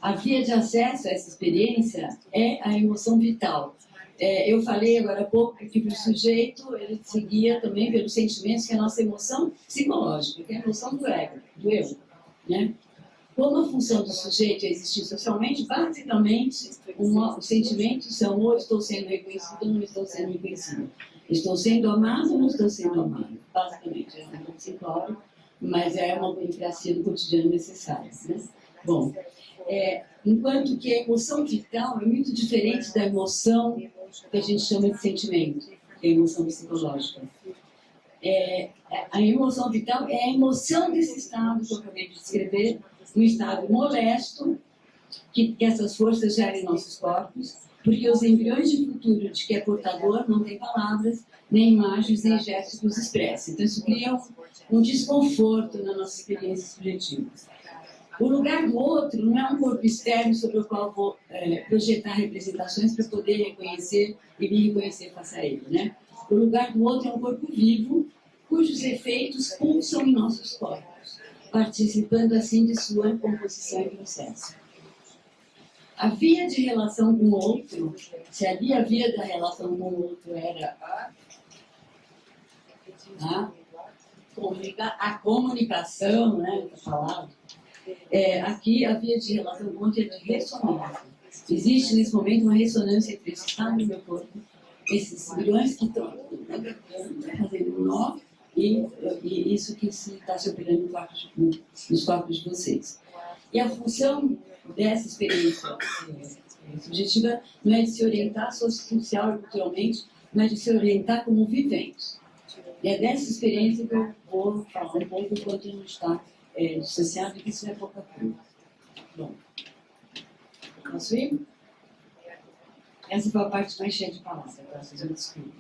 A via de acesso a essa experiência é a emoção vital. Eu falei agora há pouco que para o sujeito ele seguia também pelos sentimentos, que é a nossa emoção psicológica, que é a emoção do ego, do eu. Né? Como a função do sujeito é existir socialmente, basicamente os sentimentos são ou estou sendo reconhecido ou não estou sendo reconhecido. Estou sendo amado ou não estou sendo amado. Basicamente, é um simplório, mas é uma burocracia do cotidiano necessária. Né? Bom, Enquanto que a emoção vital é muito diferente da emoção que a gente chama de sentimento, que é a emoção psicológica. A emoção vital é a emoção desse estado que eu acabei de descrever, um estado molesto, que essas forças geram em nossos corpos, porque os embriões de futuro de que é portador não têm palavras, nem imagens, nem gestos que os expressem. Então isso cria um desconforto na nossa experiência subjetiva. O lugar do outro não é um corpo externo sobre o qual vou projetar representações para poder reconhecer e me reconhecer face a ele, né? O lugar do outro é um corpo vivo, cujos efeitos pulsam em nossos corpos, participando assim de sua composição e processo. A via de relação com o outro, se ali a via da relação com o outro era a comunicação, né, a palavra, aqui a via de relação com o outro é de ressonância. Existe nesse momento uma ressonância entre esse estado do meu corpo, esses bilhões que estão fazendo um nó e isso que está se operando nos corpos de vocês. E a função dessa experiência subjetiva não é de se orientar social e culturalmente, mas de se orientar como vivente. E é dessa experiência que eu vou falar um pouco enquanto não está dissociado, que isso é pouca coisa. Bom, posso ir? Essa foi a parte mais cheia de palavras, vocês me desculpem.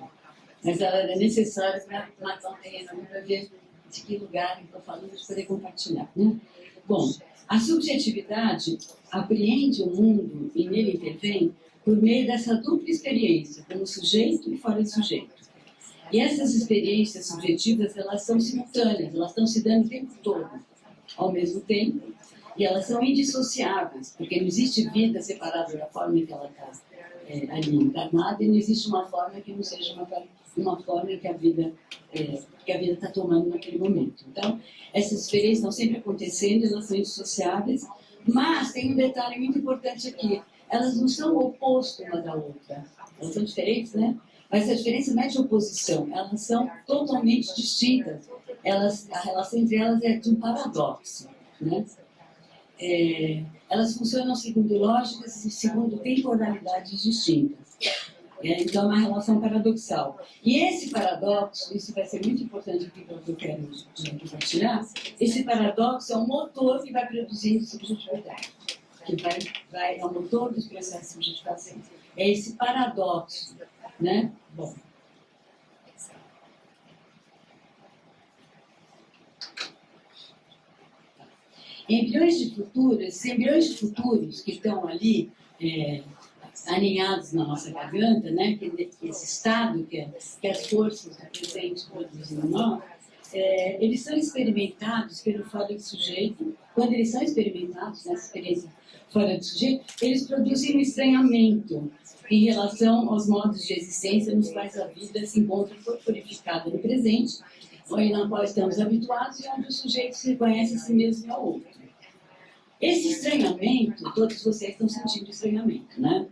Mas ela era necessária para matar um terreno, para ver de que lugar eu estou falando, para poder compartilhar, né? Bom, a subjetividade apreende o mundo e nele intervém por meio dessa dupla experiência, como sujeito e fora de sujeito. E essas experiências subjetivas, elas são simultâneas, elas estão se dando o tempo todo, ao mesmo tempo, e elas são indissociáveis, porque não existe vida separada da forma em que ela está ali encarnada, e não existe uma forma que não seja uma forma que a vida está tomando naquele momento. Então, essas experiências estão sempre acontecendo, elas são indissociáveis, mas tem um detalhe muito importante aqui, elas não são o oposto uma da outra, elas são diferentes, né? Mas a diferença não é de oposição, elas são totalmente distintas. A relação entre elas é de um paradoxo, né? Elas funcionam segundo lógicas e segundo temporalidades distintas. Então, é uma relação paradoxal. E esse paradoxo, isso vai ser muito importante aqui para o que eu quero compartilhar, esse paradoxo é o motor que vai produzindo subjetividade, que é o motor dos processos de subjetivação. É esse paradoxo, né? Bom. Embriões de futuros que estão ali aninhados na nossa garganta, né? Que esse estado que as forças do presente produzem em nós, eles são experimentados pelo fora do sujeito. Quando eles são experimentados nessa experiência fora do sujeito, eles produzem um estranhamento em relação aos modos de existência nos quais a vida se encontra corporificada no presente, na qual estamos habituados e onde o sujeito se reconhece a si mesmo e ao outro. Esse estranhamento, todos vocês estão sentindo estranhamento, né?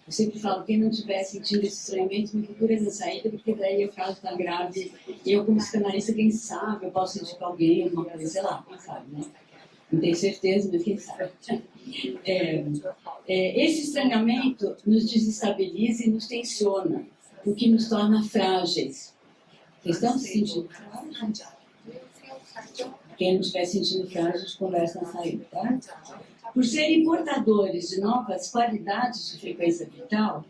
Eu sempre falo, quem não estiver sentindo esse estranhamento, me procura na saída, porque daí o caso está grave. E eu, como psicanalista, quem sabe, eu posso indicar alguém, alguma coisa, sei lá, quem sabe, né? Não tenho certeza, mas quem sabe. Esse estranhamento nos desestabiliza e nos tensiona, o que nos torna frágeis. Vocês estão se sentindo frágeis? Quem não estiver sentindo frágil, conversa na saída, tá? Por serem portadores de novas qualidades de frequência vital,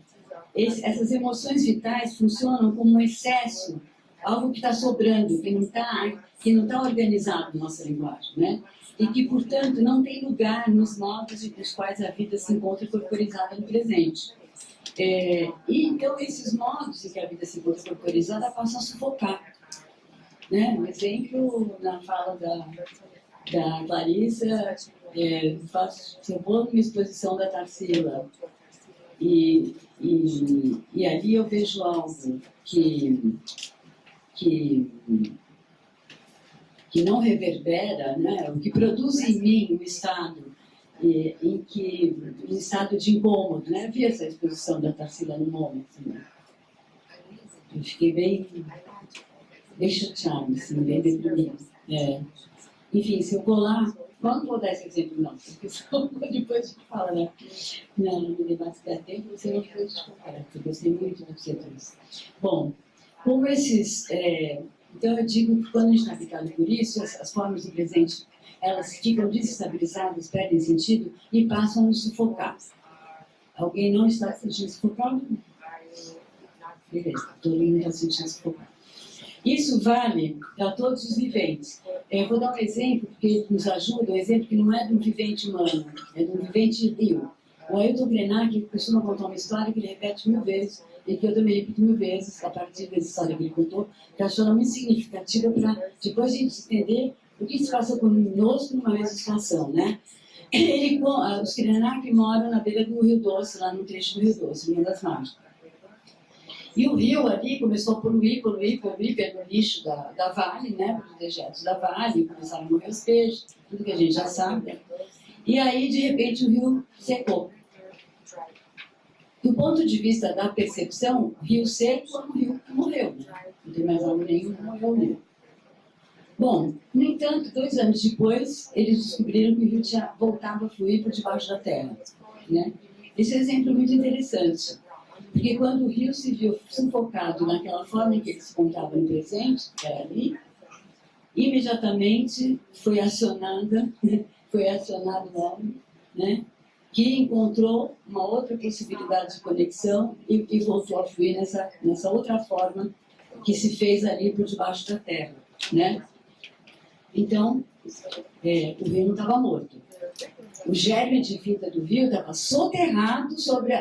essas emoções vitais funcionam como um excesso, algo que está sobrando, que não está organizado na nossa linguagem, né? E que, portanto, não tem lugar nos modos nos quais a vida se encontra corporizada no presente. E então, esses modos em que a vida se encontra corporizada passam a sufocar. Né? Um exemplo, na fala da Clarissa, eu vou numa exposição da Tarsila e ali eu vejo algo que não reverbera, né? O que produz em mim um estado um estado de incômodo, né? Eu vi essa exposição da Tarsila no momento, né? Eu fiquei bem chateada, assim, bem deprimida. Enfim, se eu colar, Mas não vou dar esse exemplo, não, porque só depois a gente fala, né? Não, no debate que dá tempo, você não foi desculpar, eu gostei muito do que você trouxe. Bom, como esses... então, eu digo que quando a gente está habitado por isso, as formas do presente, elas ficam desestabilizadas, perdem sentido e passam a nos sufocar. Alguém não está se sentindo sufocado? Beleza, todo mundo está se sentindo sufocado. Isso vale para todos os viventes. Eu vou dar um exemplo, porque nos ajuda, um exemplo que não é de um vivente humano, é de um vivente rio. O Ailton Krenak costuma contar uma história que ele repete 1000 vezes, e que eu também repito 1000 vezes, a partir dessa história que ele contou, que eu acho ela muito significativa para depois a gente entender o que se passa conosco numa mesma situação, né? Os Krenak moram na beira do Rio Doce, lá no trecho do Rio Doce, numa das margens. E o rio ali começou a poluir pelo lixo da Vale, né, pelos dejetos da Vale, começaram a morrer os peixes, tudo que a gente já sabe. E aí, de repente, o rio secou. Do ponto de vista da percepção, rio seco é um rio que morreu, né? Não tem mais água nenhuma, morreu o rio. Bom, no entanto, 2 anos depois, eles descobriram que o rio tinha voltado a fluir por debaixo da terra, né? Esse é um exemplo muito interessante. Porque quando o rio se viu sufocado naquela forma em que ele se contava no presente, que era ali, imediatamente foi acionado o homem, né, que encontrou uma outra possibilidade de conexão e voltou a fluir nessa outra forma que se fez ali por debaixo da terra, né? Então, o rio não estava morto. O germe de vida do rio estava soterrado sobre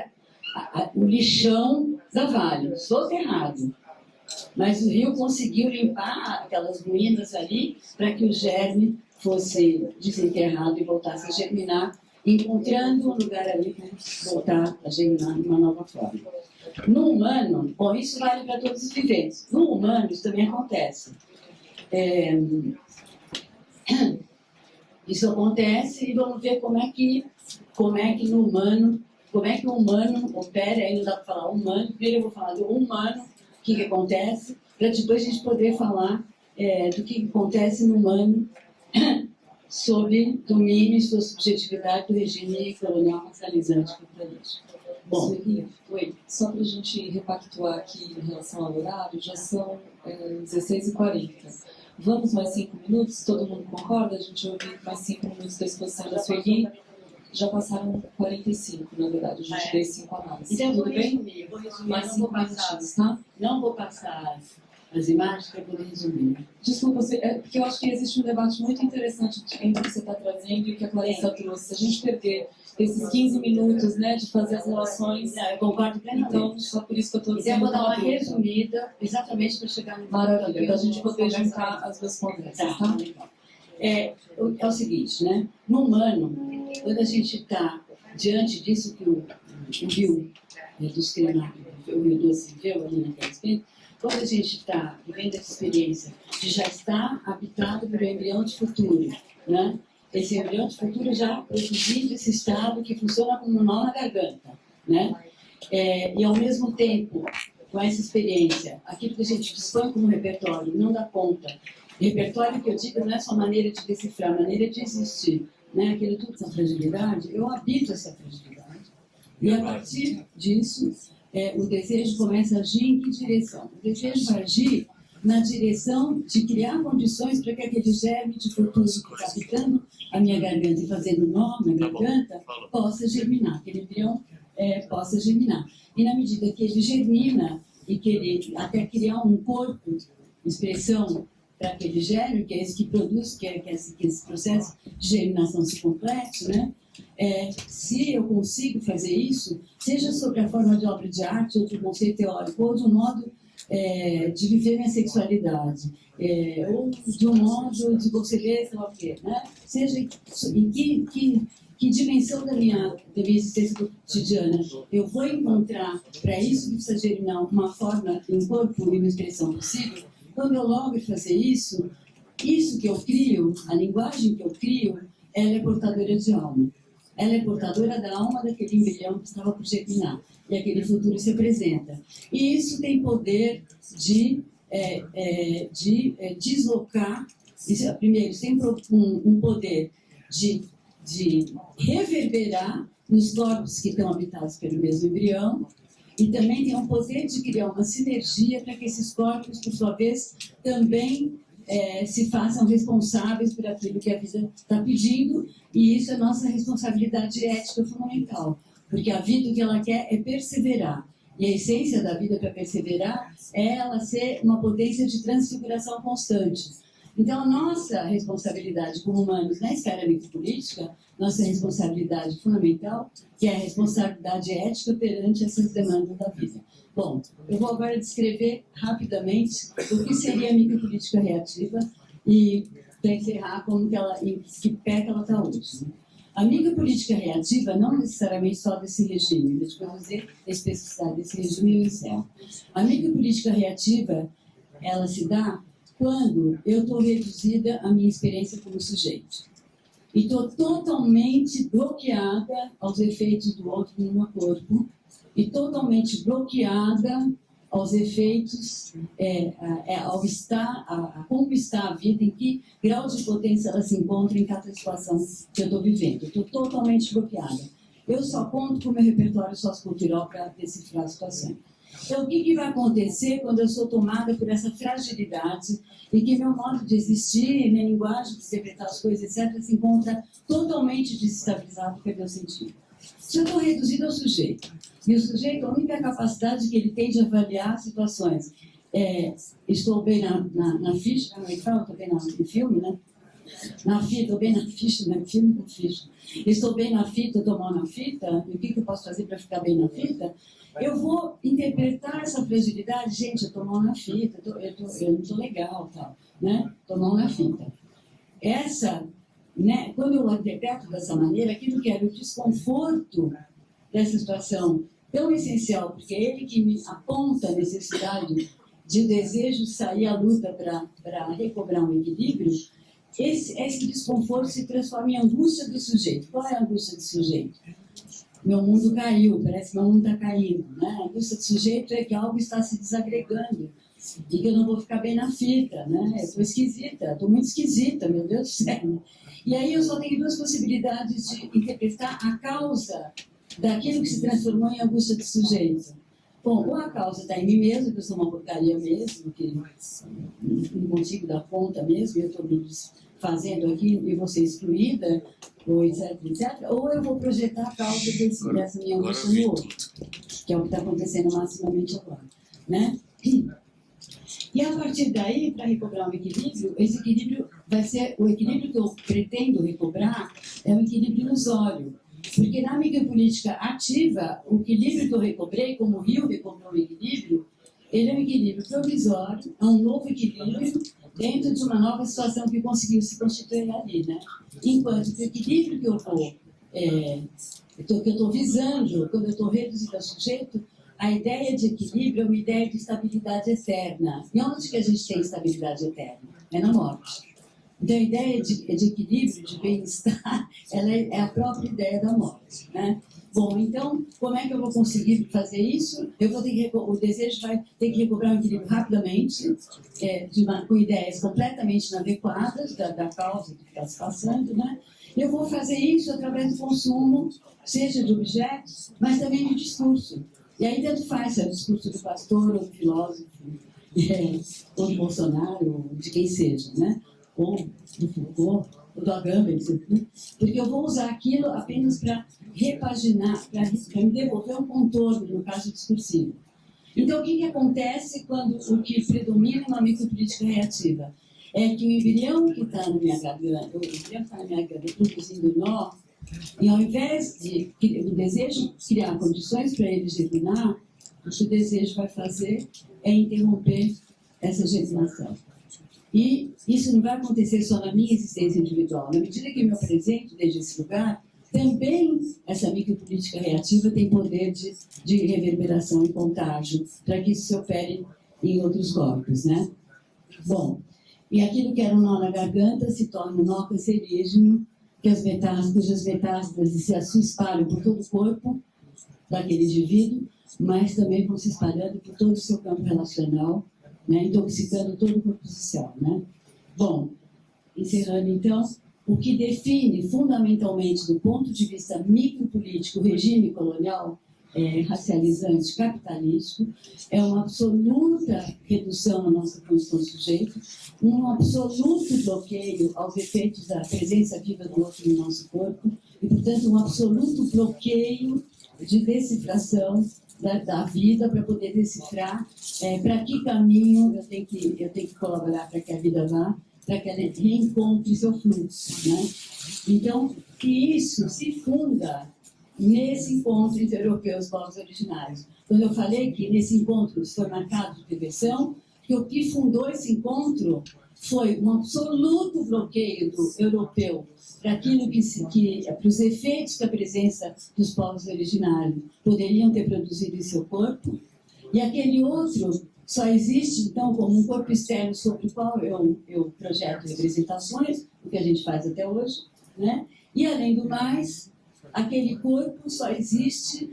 o lixão da Vale, soterrado. Mas o rio conseguiu limpar aquelas ruínas ali para que o germe fosse desenterrado e voltasse a germinar, encontrando um lugar ali para voltar a germinar de uma nova forma. No humano, bom, isso vale para todos os viventes. No humano, isso também acontece. Isso acontece e vamos ver como é que no humano... Como é que o humano opera, aí não dá para falar humano, primeiro eu vou falar do humano, o que acontece, para depois a gente poder falar do que acontece no humano sob domínio e sua subjetividade do regime colonial racializante capitalista. Bom, só para a gente repactuar aqui em relação ao horário, já são 16h40. Vamos mais 5 minutos? Todo mundo concorda? A gente ouve mais 5 minutos da exposição da Sueli? Já passaram 45, na verdade, a gente deu 5 a mais. Então, tudo bem? Vou resumir, mais 5 minutinhos, tá? Não vou passar as imagens para poder resumir. Desculpa, porque eu acho que existe um debate muito interessante entre o que você está trazendo e o que a Clarissa trouxe. Se a gente perder esses 15 minutos, né, de fazer as relações... Eu concordo plenamente. Então, só por isso que eu estou dizendo... Então, eu vou dar uma resumida, exatamente para chegar no... Maravilha, para a gente poder juntar as duas conversas, tá? É o seguinte, né? No humano, quando a gente está diante disso que o rio dos Krenak, o rio Doce viveu ali naquele aspecto, quando a gente está vivendo essa experiência de já estar habitado pelo embrião de futuro, né? Esse embrião de futuro já produzindo esse estado que funciona como um nó na garganta, né? E ao mesmo tempo, com essa experiência, aquilo que a gente dispõe como repertório não dá conta. Repertório que eu digo não é só maneira de decifrar, maneira de existir, né? Aquele tudo, essa fragilidade, eu habito essa fragilidade. E a partir disso, o desejo começa a agir em que direção? O desejo vai agir na direção de criar condições para que aquele germe de futuro que está habitando a minha garganta e fazendo nó na garganta possa germinar, que ele embrião possa germinar. E na medida que ele germina e que ele até criar um corpo, expressão para aquele germe, que é esse que produz, que esse processo de germinação se complete, né? Se eu consigo fazer isso, seja sobre a forma de obra de arte, ou de um conceito teórico, ou de um modo de viver minha sexualidade, ou de um modo de conceber, sei lá o quê, né? Seja em que dimensão da minha existência cotidiana eu vou encontrar para isso que precisa germinar uma forma, um corpo e uma expressão possível. Quando eu logro fazer isso que eu crio, a linguagem que eu crio, ela é portadora de alma. Ela é portadora da alma daquele embrião que estava por germinar. E aquele futuro se apresenta. E isso tem poder de deslocar, primeiro, tem um poder de reverberar nos corpos que estão habitados pelo mesmo embrião, e também tem um poder de criar uma sinergia para que esses corpos, por sua vez, também se façam responsáveis por aquilo que a vida está pedindo, e isso é nossa responsabilidade ética fundamental, porque a vida, o que ela quer é perseverar, e a essência da vida para perseverar é ela ser uma potência de transfiguração constante. Então, a nossa responsabilidade como humanos na esfera micropolítica, nossa responsabilidade fundamental, que é a responsabilidade ética perante essas demandas da vida. Bom, eu vou agora descrever rapidamente o que seria a micropolítica reativa e para encerrar como que ela, em que pé que ela está hoje. A micropolítica reativa não necessariamente só desse regime, mas depois eu vou dizer a especificidade desse regime e eu encerro. A micropolítica reativa, ela se dá quando eu estou reduzida à minha experiência como sujeito. E estou totalmente bloqueada aos efeitos do outro no meu corpo, e totalmente bloqueada aos efeitos, a conquistar a vida, em que grau de potência ela se encontra em cada situação que eu estou vivendo. Eu estou totalmente bloqueada. Eu só conto com o meu repertório sociocultural para decifrar a situação. Então, o que vai acontecer quando eu sou tomada por essa fragilidade e que meu modo de existir, minha linguagem de interpretar as coisas, etc., se encontra totalmente desestabilizado pelo meu sentido? Se eu estou reduzido ao sujeito, e o sujeito, a única capacidade que ele tem de avaliar situações estou bem na ficha, como é que fala? Estou bem no filme, né? Na fita, estou bem na ficha, né? Filme com ficha. Estou bem na fita, estou mal na fita, e o que eu posso fazer para ficar bem na fita? Eu vou interpretar essa fragilidade, gente, eu estou mal na fita, eu não estou legal, tal, né? Estou mal na fita. Né, quando eu interpreto dessa maneira, aquilo que era o desconforto dessa situação tão essencial, porque é ele que me aponta a necessidade de o desejo sair à luta para recobrar um equilíbrio, esse desconforto se transforma em angústia do sujeito. Qual é a angústia do sujeito? Meu mundo caiu, parece que meu mundo está caindo. Né? A angústia do sujeito é que algo está se desagregando e que eu não vou ficar bem na fita. Né? Eu estou esquisita, estou muito esquisita, meu Deus do céu. E aí eu só tenho duas possibilidades de interpretar a causa daquilo que se transformou em angústia do sujeito. Bom, ou a causa está em mim mesmo, que eu sou uma porcaria mesmo, que não consigo dar conta mesmo, eu estou me fazendo aqui e vou ser excluída, ou etc, etc. Ou eu vou projetar a causa dessa minha angústia no outro, que é o que está acontecendo maximamente agora. Né? E a partir daí, para recobrar um equilíbrio, esse equilíbrio vai ser, o equilíbrio que eu pretendo recobrar é um equilíbrio ilusório. Porque na micropolítica ativa, o equilíbrio que eu recobrei, como o rio recobrou o equilíbrio, ele é um equilíbrio provisório, é um novo equilíbrio dentro de uma nova situação que conseguiu se constituir ali, né? Enquanto que o equilíbrio que eu estou visando, quando eu estou reduzido ao sujeito, a ideia de equilíbrio é uma ideia de estabilidade eterna. E onde que a gente tem estabilidade eterna? É na morte. Então, a ideia de equilíbrio, de bem-estar, ela é a própria ideia da morte. Né? Bom, então, como é que eu vou conseguir fazer isso? Eu vou ter que, o desejo vai ter que recobrar um equilíbrio rapidamente, com ideias completamente inadequadas da causa que está se passando. Né? Eu vou fazer isso através do consumo, seja de objetos, mas também de discurso. E aí tanto faz se é o discurso do pastor, ou do filósofo, ou do Bolsonaro, ou de quem seja, né? Ou do Foucault, ou do Agamben, porque eu vou usar aquilo apenas para repaginar, para me devolver um contorno, no caso discursivo. Então, o que acontece quando o que predomina na micropolítica reativa? É que o embrião que está na minha garganta, produzindo nó, e ao invés de o desejo criar condições para ele germinar, o que o desejo vai fazer é interromper essa germinação. E isso não vai acontecer só na minha existência individual. Na medida que eu me apresento desde esse lugar, também essa micropolítica reativa tem poder de reverberação e contágio, para que isso se opere em outros corpos. Né? Bom, e aquilo que era um nó na garganta se torna um nó cancerígeno, cujas metástases se espalham por todo o corpo daquele indivíduo, mas também vão se espalhando por todo o seu campo relacional, né, intoxicando todo o corpo social. Né? Bom, encerrando então, o que define fundamentalmente, do ponto de vista micropolítico, o regime colonial racializante, capitalístico, é uma absoluta redução na nossa condição de sujeito, um absoluto bloqueio aos efeitos da presença viva do outro no nosso corpo, e, portanto, um absoluto bloqueio de decifração da vida, para poder decifrar para que caminho eu tenho que colaborar para que a vida vá, para que ela reencontre seu fluxo, né? Então, que isso se funda nesse encontro entre europeus e povos originários. Quando eu falei que nesse encontro foi marcado de reversão, que o que fundou esse encontro foi um absoluto bloqueio do europeu para aquilo para os efeitos que a presença dos povos originários poderiam ter produzido em seu corpo, e aquele outro só existe, então, como um corpo externo sobre o qual eu projeto representações, o que a gente faz até hoje, né? E, além do mais, aquele corpo só existe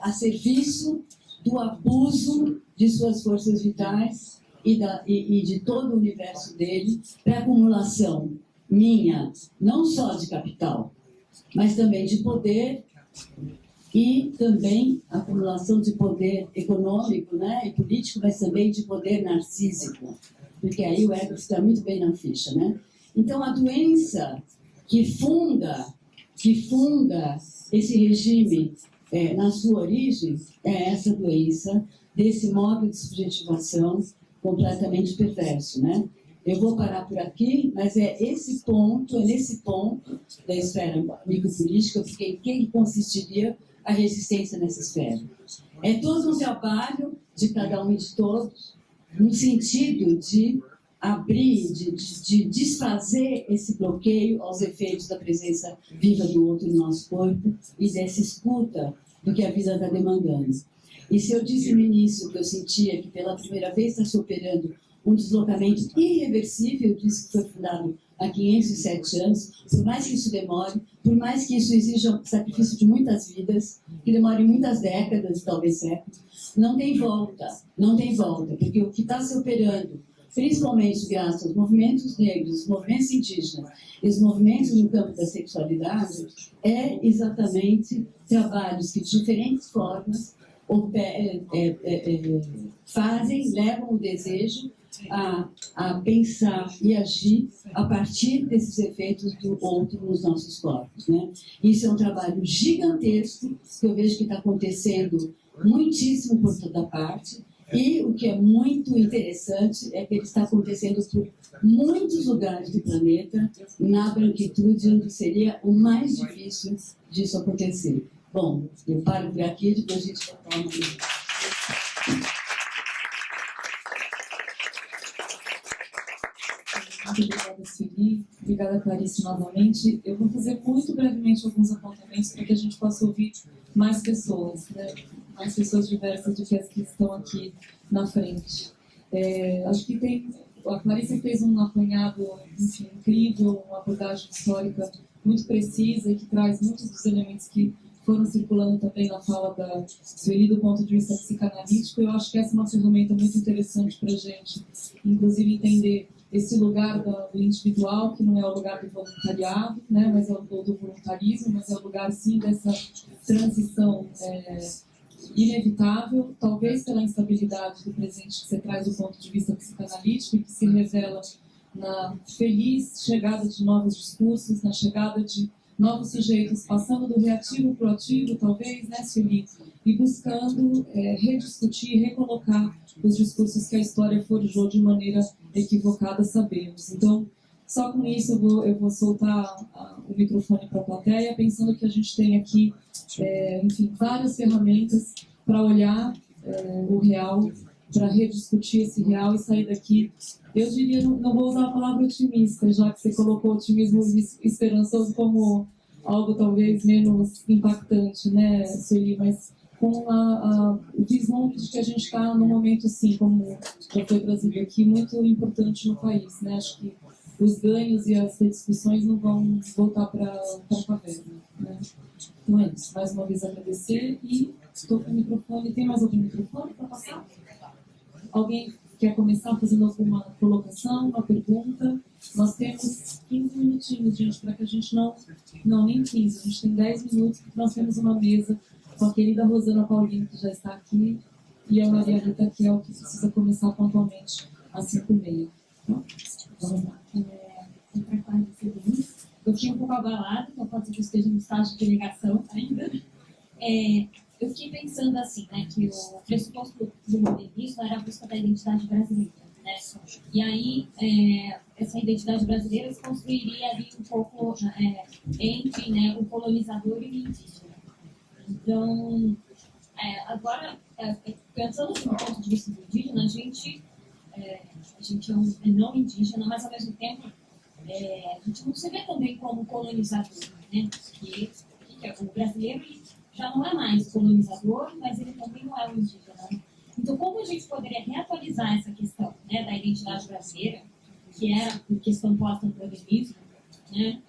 a serviço do abuso de suas forças vitais e de todo o universo dele para acumulação minha, não só de capital, mas também de poder e também acumulação de poder econômico, né, e político, mas também de poder narcísico, porque aí o ego está muito bem na ficha, né? Então, a doença que funda esse regime na sua origem é essa doença desse modo de subjetivação completamente perverso, né? Eu vou parar por aqui, mas é nesse ponto da esfera micropolítica, porque em que consistiria a resistência nessa esfera? É todo um trabalho de cada um e de todos, no sentido de abrir, de desfazer esse bloqueio aos efeitos da presença viva do outro no nosso corpo e dessa escuta do que a vida está demandando. E se eu disse no início que eu sentia que pela primeira vez está se operando um deslocamento irreversível disso que foi fundado há 507 anos, por mais que isso demore, por mais que isso exija o sacrifício de muitas vidas, que demore muitas décadas, talvez séculos, não tem volta, porque o que está se operando, principalmente graças aos movimentos negros, os movimentos indígenas e os movimentos no campo da sexualidade, é exatamente trabalhos que de diferentes formas levam o desejo a pensar e agir a partir desses efeitos do outro nos nossos corpos, né? Isso é um trabalho gigantesco que eu vejo que está acontecendo muitíssimo por toda parte, e o que é muito interessante é que ele está acontecendo por muitos lugares do planeta, na branquitude, onde seria o mais difícil disso acontecer. Bom, eu paro por aqui, depois a gente retoma. Muito obrigada, Sueli. Obrigada, Clarice, novamente. Eu vou fazer muito brevemente alguns apontamentos para que a gente possa ouvir mais pessoas, né? Mais pessoas diversas do que as que estão aqui na frente. Acho que a Clarice fez um apanhado, enfim, incrível, uma abordagem histórica muito precisa e que traz muitos dos elementos que foram circulando também na fala da Sueli do ponto de vista psicanalítico. Eu acho que essa é uma ferramenta muito interessante para a gente, inclusive, entender esse lugar do individual, que não é o lugar do voluntariado, né, mas é o do voluntarismo, mas é o lugar, sim, dessa transição inevitável, talvez pela instabilidade do presente que você traz do ponto de vista psicanalítico e que se revela na feliz chegada de novos discursos, na chegada de novos sujeitos, passando do reativo para o ativo, talvez, né, Sueli, e buscando rediscutir, recolocar os discursos que a história forjou de maneira equivocada, sabemos. Então, só com isso eu vou soltar o microfone para a plateia, pensando que a gente tem aqui, enfim, várias ferramentas para olhar o real, para rediscutir esse real e sair daqui. Eu diria, não vou usar a palavra otimista, já que você colocou otimismo esperançoso como algo talvez menos impactante, né, Sueli, mas com o vislumbre de que a gente está num momento, assim, como já foi trazido aqui, muito importante no país, né? Acho que os ganhos e as discussões não vão voltar para a caverna, né? Então é isso. Mais uma vez agradecer e estou com o microfone. Tem mais algum microfone para passar? Alguém quer começar fazendo alguma colocação, uma pergunta? Nós temos 15 minutinhos, gente, para que a gente não, nem 15, a gente tem 10 minutos, porque nós temos uma mesa com a querida Rosana Paulino, que já está aqui, e a Maria Rita Kel, que precisa começar pontualmente às 5h30. Então, vamos lá. Eu fiquei um pouco abalada, então pode ser que eu esteja no estágio de negação ainda. Eu fiquei pensando assim, né, que o pressuposto do modernismo era a busca da identidade brasileira, né? E aí, essa identidade brasileira se construiria ali um pouco entre, né, o colonizador e o indígena. Então, agora, pensando assim, do ponto de vista do indígena, a gente é não indígena, mas ao mesmo tempo a gente não se vê também como colonizador, né? Porque o brasileiro já não é mais colonizador, mas ele também não é um indígena. Né? Então, como a gente poderia reatualizar essa questão, né, da identidade brasileira, que era a questão posta no modernismo, né,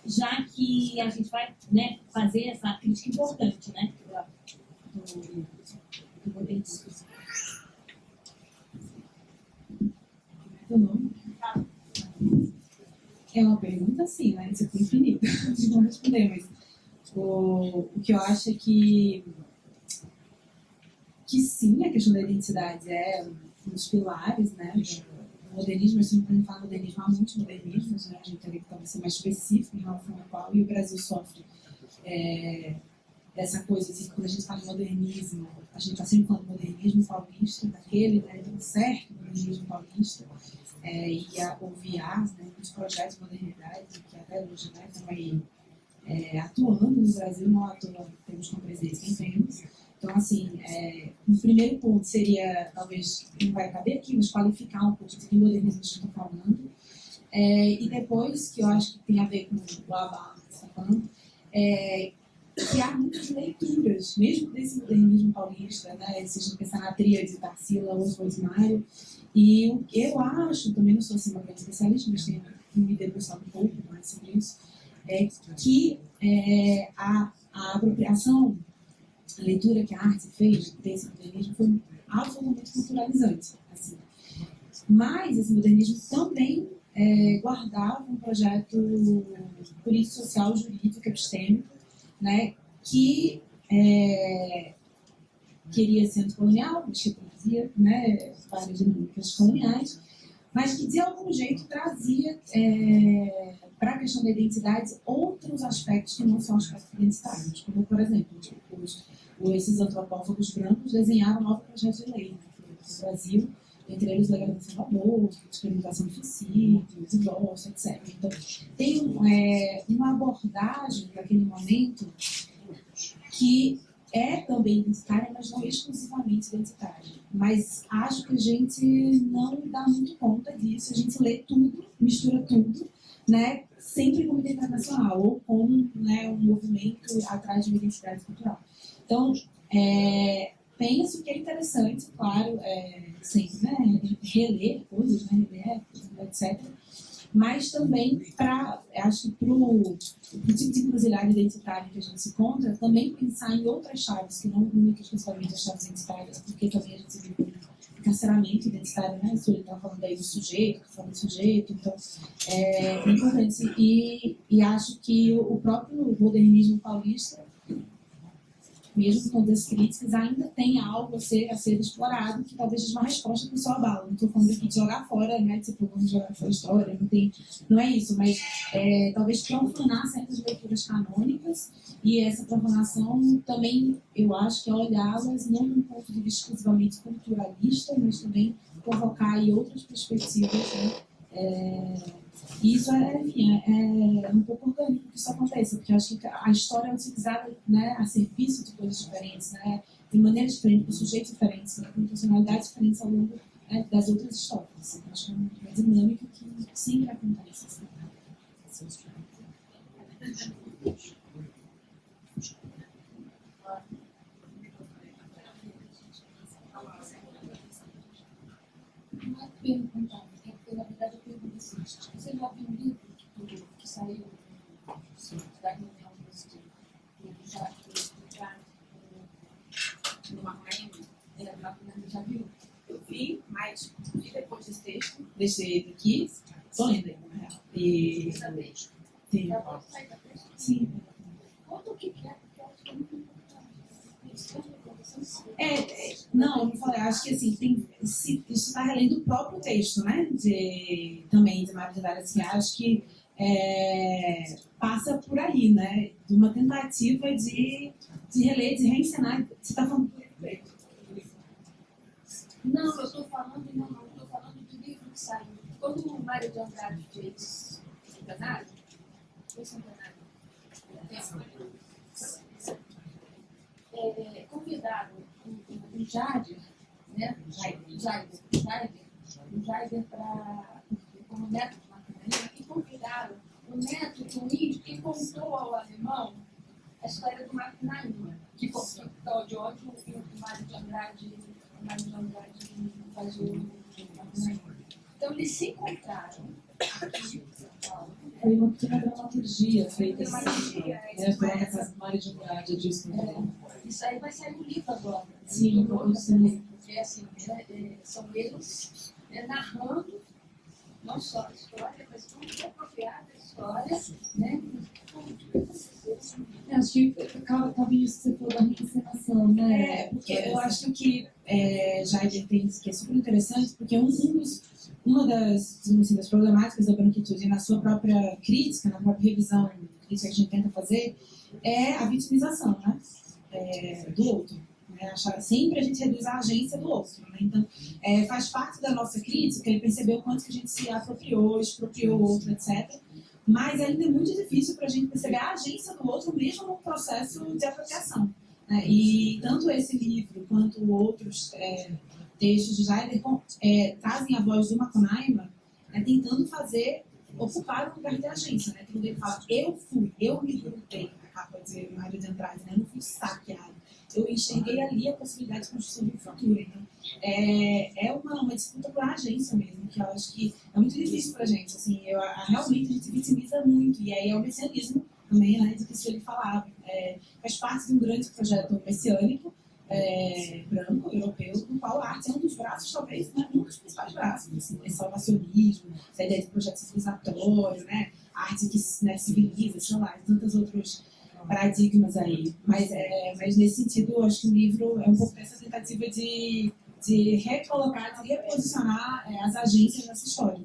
já que a gente vai, né, fazer essa crítica importante, né, do modernismo. É uma pergunta, sim, né? Isso é infinito. Não vou responder, mas o que eu acho é que sim, a questão da identidade é um dos pilares, né? O modernismo, eu sempre falo modernismo, há muitos modernismos, né? A gente teria que talvez ser mais específico em relação ao qual, e o Brasil sofre dessa coisa, assim, quando a gente fala em modernismo, a gente está sempre falando modernismo paulista, daquele, né? De um certo modernismo paulista. E o VIAS, né, os projetos de modernidade, que até hoje, né, estão aí atuando no Brasil, não atuando, temos como presidente quem temos. Então, assim, o primeiro ponto seria, talvez, não vai caber aqui, mas qualificar um pouco de que modernismo a gente está falando. E depois, que eu acho que tem a ver com o Abba que está falando, que há muitas leituras, mesmo desse modernismo paulista, né, se a gente pensar na tríade Tarsila, Oswald e Mário. E o que eu acho, também não sou assim uma grande especialista, mas tenho que me debruçar um pouco mais sobre isso, é que a apropriação, a leitura que a arte fez desse modernismo foi absolutamente culturalizante. Assim. Mas esse modernismo também guardava um projeto político, social, jurídico, epistêmico, né, que queria ser anticolonial, mas que produzia, né, várias dinâmicas coloniais, mas que de algum jeito trazia para a questão da identidade outros aspectos que não são aspectos identitários, como, por exemplo, esses antropófagos brancos desenharam um novo projeto de lei, né, no Brasil, entre eles legalização do aborto, descriminalização do suicídio, divórcio, etc. Então, tem uma abordagem naquele momento que é também identitária, mas não exclusivamente identitária. Mas acho que a gente não dá muito conta disso, a gente lê tudo, mistura tudo, né, sempre como identidade nacional, ou como, né, um movimento atrás de uma identidade cultural. Então, penso que é interessante, claro, sempre, né, reler coisas, né, reler, etc., mas também acho que para o tipo de encruzilhada identitária que a gente se encontra, também pensar em outras chaves, que não únicas exclusivamente as chaves identitárias, porque também a gente vive um encarceramento identitário, né? Ele está falando aí do sujeito, está falando do sujeito, então é importante. E acho que o próprio modernismo paulista, mesmo com as críticas, ainda tem algo a ser explorado, que talvez seja uma resposta para o seu abalo. Não estou falando aqui de jogar fora, né, tipo, vamos jogar fora a história, não é isso, mas talvez profanar certas leituras canônicas, e essa profanação também, eu acho que é olhá-las não num ponto de vista exclusivamente culturalista, mas também provocar aí outras perspectivas, né, e isso é um pouco orgânico que isso aconteça, porque eu acho que a história é utilizada, né, a serviço de coisas diferentes, né, de maneiras diferentes, por sujeitos diferentes, né, com personalidades diferentes ao longo, né, das outras histórias. Assim. Eu acho que é uma dinâmica que sempre acontece. Assim. Não é perguntar, porque na verdade eu pergunto assim, você já viu um livro que saiu da reunião do já Numa reunião, já viu? eu vi, mas Mas, e depois desse texto, desse daqui, tô lendo aí, na real. E... Sim. Sim. Conta o que é, porque eu acho que eu não, eu não falei, acho que assim, isso está relendo o próprio texto, né? Também de Mário de Andrade, assim, acho que passa por aí, né? De uma tentativa de reler, de reencenar. Você está falando. Não, eu estou falando do livro que saiu. Quando o Mário de Andrade fez Centenário, convidaram o Jader, né? O Jader como neto de Macarena, e convidaram o neto do índio que contou ao alemão a história do Macunaíma, que de onde o Mário de Andrade faz o Macunaíma. Então, eles se encontraram aqui em São Paulo. Foi uma pequena dramaturgia feita assim, foi uma casa do Mário de Andrade, disso. Isso aí vai sair um livro agora. Sim, porque assim, são eles narrando não só a história, mas como apropriar a história, né? Acho que cabe isso que você falou da reencenação, né? Porque eu acho que Jader tem, que é super interessante, porque uma das problemáticas da branquitude na sua própria crítica, na própria revisão crítica que a gente tenta fazer, é a vitimização, né? Do outro. Né? Sempre a gente reduz a agência do outro. Né? Então, faz parte da nossa crítica e perceber o quanto que a gente se apropriou, expropriou o outro, etc. Mas ainda é muito difícil para a gente perceber a agência do outro, mesmo no processo de apropriação. Né? E tanto esse livro quanto outros textos de Jader trazem a voz do Macunaíma, tentando ocupar o lugar de agência. Né? Quando ele fala, eu me grudei, a capa de Mário de Andrade, né? Eu não fui saqueado. Eu enxerguei ali a possibilidade de construção de um futuro. Então, é uma disputa por agência mesmo, que eu acho que é muito difícil para a gente. Assim, realmente a gente se vitimiza muito, e aí é o messianismo também, né, de que ele falava. Faz parte de um grande projeto messiânico, branco, europeu, no qual a arte é um dos braços, talvez, né, um dos principais braços, assim, esse salvacionismo, essa ideia de projeto civilizatório, né, a arte que civiliza, sei lá, e tantos outros paradigmas aí. Mas nesse sentido, eu acho que o livro é um pouco dessa tentativa de recolocar, de reposicionar as agências nessa história.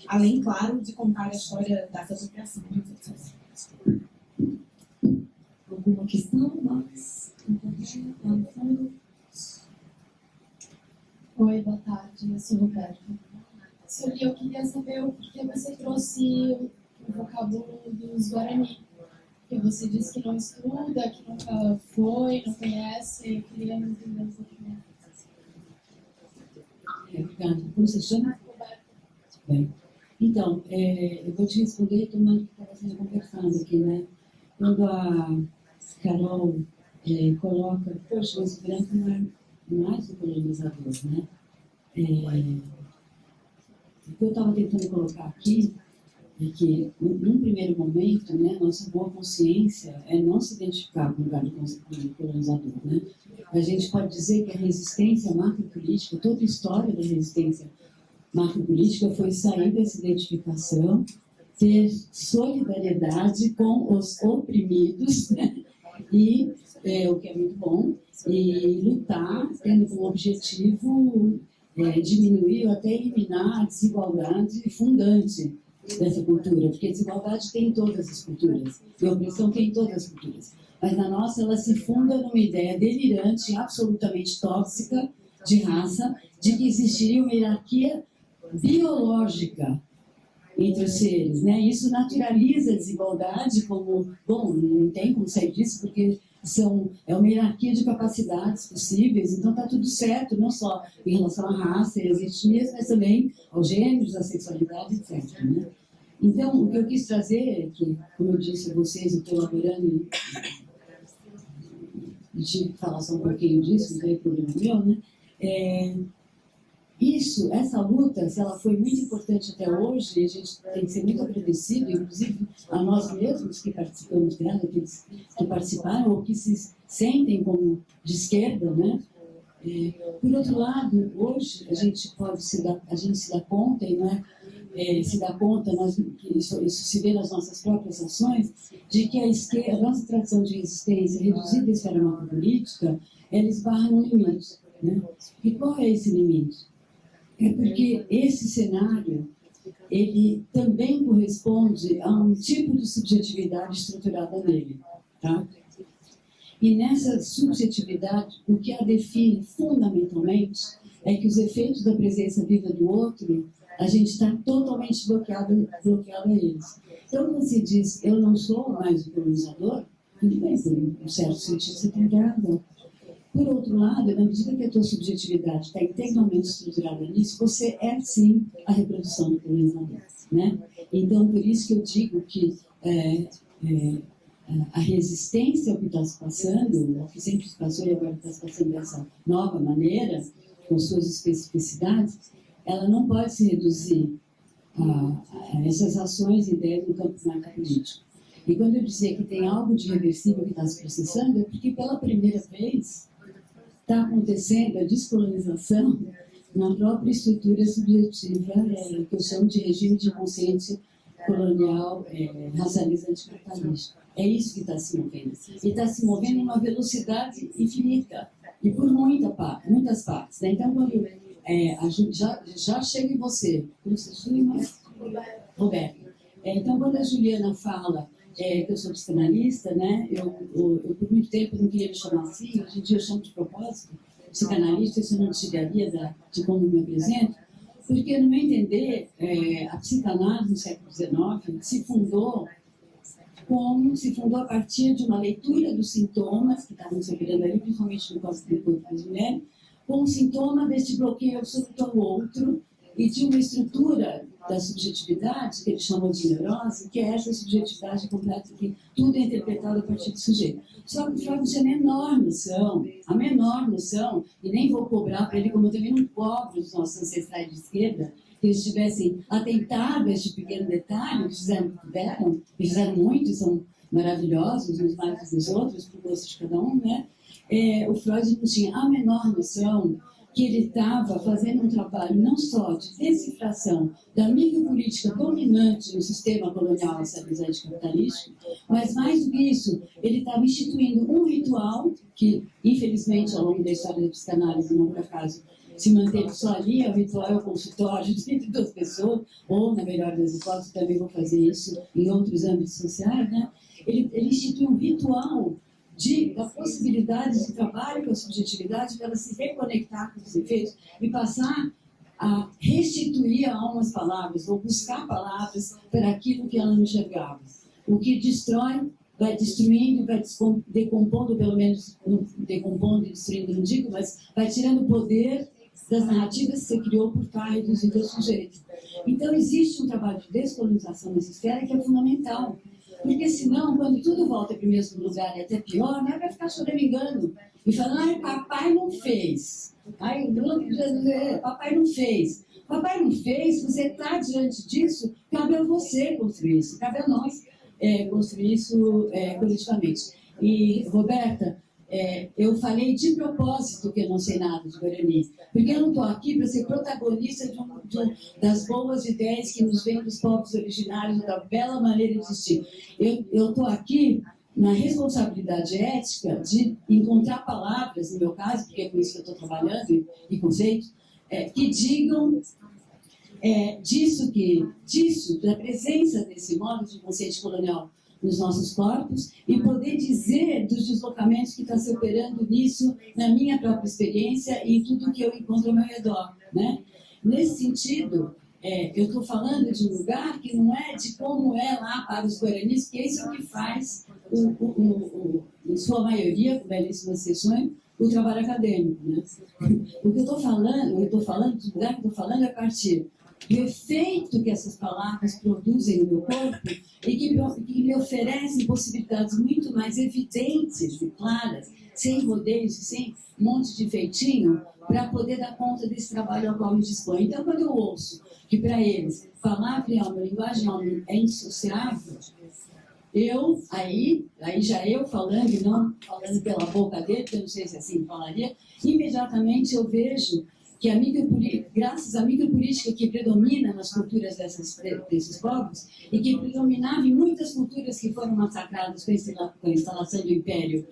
Além, claro, de contar a história da apropriação. Alguma questão, Max? Lá no fundo? Oi, boa tarde, eu sou Roberta. Sueli, eu queria saber o que você trouxe o vocábulo dos Guarani. Porque você disse que não estuda, que nunca foi, não conhece, eu queria entender um pouquinho. Obrigada. Como você chama? Bem. Então, eu vou te responder tomando o que estava sendo conversando aqui, né? Quando a Carol coloca, poxa, esse branco não é mais o colonizador, né? O que eu estava tentando colocar aqui é que, num primeiro momento, né, nossa boa consciência é não se identificar com o lugar do colonizador, né? A gente pode dizer que a resistência macropolítica, toda a história da resistência macropolítica foi sair dessa identificação, ter solidariedade com os oprimidos, né? E o que é muito bom, e lutar tendo como objetivo diminuir ou até eliminar a desigualdade fundante dessa cultura, porque a desigualdade tem em todas as culturas, e a opressão tem em todas as culturas. Mas na nossa, ela se funda numa ideia delirante, absolutamente tóxica, de raça, de que existiria uma hierarquia biológica entre os seres, né? Isso naturaliza a desigualdade como, bom, não tem como sair disso, porque é uma hierarquia de capacidades possíveis, então está tudo certo, não só em relação à raça e às etnias, mas também aos gêneros, à sexualidade, etc. Né? Então, o que eu quis trazer é que, como eu disse a vocês, eu estou elaborando e tive que falar só um pouquinho disso, não tem problema meu, né? Essa luta, se ela foi muito importante até hoje, a gente tem que ser muito agradecido, inclusive a nós mesmos que participamos dela, aqueles que participaram ou que se sentem como de esquerda, né? Por outro lado, hoje a gente se dá conta, e não é, se dá conta, que isso se vê nas nossas próprias ações, de que a nossa tradição de resistência reduzida à esfera macropolítica, ela esbarra no limite. Né? E qual é esse limite? É porque esse cenário, ele também corresponde a um tipo de subjetividade estruturada nele. Tá? E nessa subjetividade, o que a define fundamentalmente é que os efeitos da presença viva do outro, a gente está totalmente bloqueado a eles. Então, quando se diz, eu não sou mais o colonizador, tudo bem, por um certo sentido, você tem razão. Por outro lado, na medida que a tua subjetividade está integralmente estruturada nisso, você é, sim, a reprodução do colonizador. Né? Então, por isso que eu digo que a resistência ao que está se passando, ao que sempre se passou e agora está se passando dessa nova maneira, com suas especificidades, ela não pode se reduzir a essas ações e ideias no campo macropolítico. E quando eu dizer que tem algo de reversível que está se processando, é porque pela primeira vez está acontecendo a descolonização na própria estrutura subjetiva, que eu chamo de regime de consciência colonial, racializante capitalista. É isso que está se movendo. E está se movendo em uma velocidade infinita. E por muitas partes. Né? Então, quando já chega em você. Como você chama? Roberto. Então, quando a Juliana fala que eu sou psicanalista, né? Eu por muito tempo não queria me chamar assim. Hoje em dia eu chamo de propósito psicanalista. Isso não tiraria de como me apresento. Porque, no meu entender, a psicanálise no século XIX se fundou a partir de uma leitura dos sintomas que estavam se operando ali, principalmente no corpo das mulheres, com o sintoma deste bloqueio absoluto ao outro e de uma estrutura da subjetividade, que ele chamou de neurose, que é essa subjetividade completa, que tudo é interpretado a partir do sujeito. Só que o Freud tinha a menor noção, e nem vou cobrar para ele, como eu também não cobro os nossos ancestrais de esquerda, que eles tivessem atentado a este pequeno detalhe, que fizeram muito, e são maravilhosos, uns mais que os outros, por gosto de cada um, né? O Freud não tinha a menor noção que ele estava fazendo um trabalho não só de decifração da micropolítica dominante no sistema colonial racializante capitalístico, mas mais do que isso, ele estava instituindo um ritual que, infelizmente, ao longo da história da psicanálise, não por acaso, se manteve só ali, o ritual é o consultório de 32 pessoas, ou, na melhor das hipóteses, também vou fazer isso em outros âmbitos sociais, né? Ele instituiu um ritual da possibilidade de trabalho com a subjetividade para ela se reconectar com os efeitos e passar a restituir a alma as palavras, ou buscar palavras para aquilo que ela não enxergava. O que destrói, vai destruindo, vai decompondo, pelo menos, decompondo e destruindo, não digo, mas vai tirando o poder das narrativas que você criou por cargos e dos sujeitos. Então, existe um trabalho de descolonização nessa esfera que é fundamental. Porque senão, quando tudo volta para o mesmo lugar e até pior, né, vai ficar choramingando e falando, papai não fez. Papai não fez. Papai não fez, você está diante disso, cabe a você construir isso, cabe a nós construir isso coletivamente. E, Roberta, eu falei de propósito que eu não sei nada de Guarani, porque eu não estou aqui para ser protagonista das boas ideias que nos vêm dos povos originários, da bela maneira de existir. Eu estou aqui na responsabilidade ética de encontrar palavras, no meu caso, porque é com isso que eu estou trabalhando, e conceitos, que digam disso, da presença desse modo de conceito colonial nos nossos corpos e poder dizer dos deslocamentos que está se operando nisso na minha própria experiência e tudo que eu encontro ao meu redor, né? Nesse sentido, eu estou falando de um lugar que não é de como é lá para os guaranis, porque isso é o que faz, em sua maioria, com belíssimas sessões, o trabalho acadêmico, né? O que eu estou falando, do lugar que eu estou falando é a partir do efeito que essas palavras produzem no meu corpo e que me oferecem possibilidades muito mais evidentes e claras, sem rodeios e sem um monte de feitinho, para poder dar conta desse trabalho ao qual me dispõe. Então, quando eu ouço que para eles palavra e alma, linguagem e alma é indissociável, aí já eu falando, e não falando pela boca dele, porque eu não sei se assim falaria, imediatamente eu vejo que graças à micropolítica que predomina nas culturas desses povos, e que predominava em muitas culturas que foram massacradas com a instalação do Império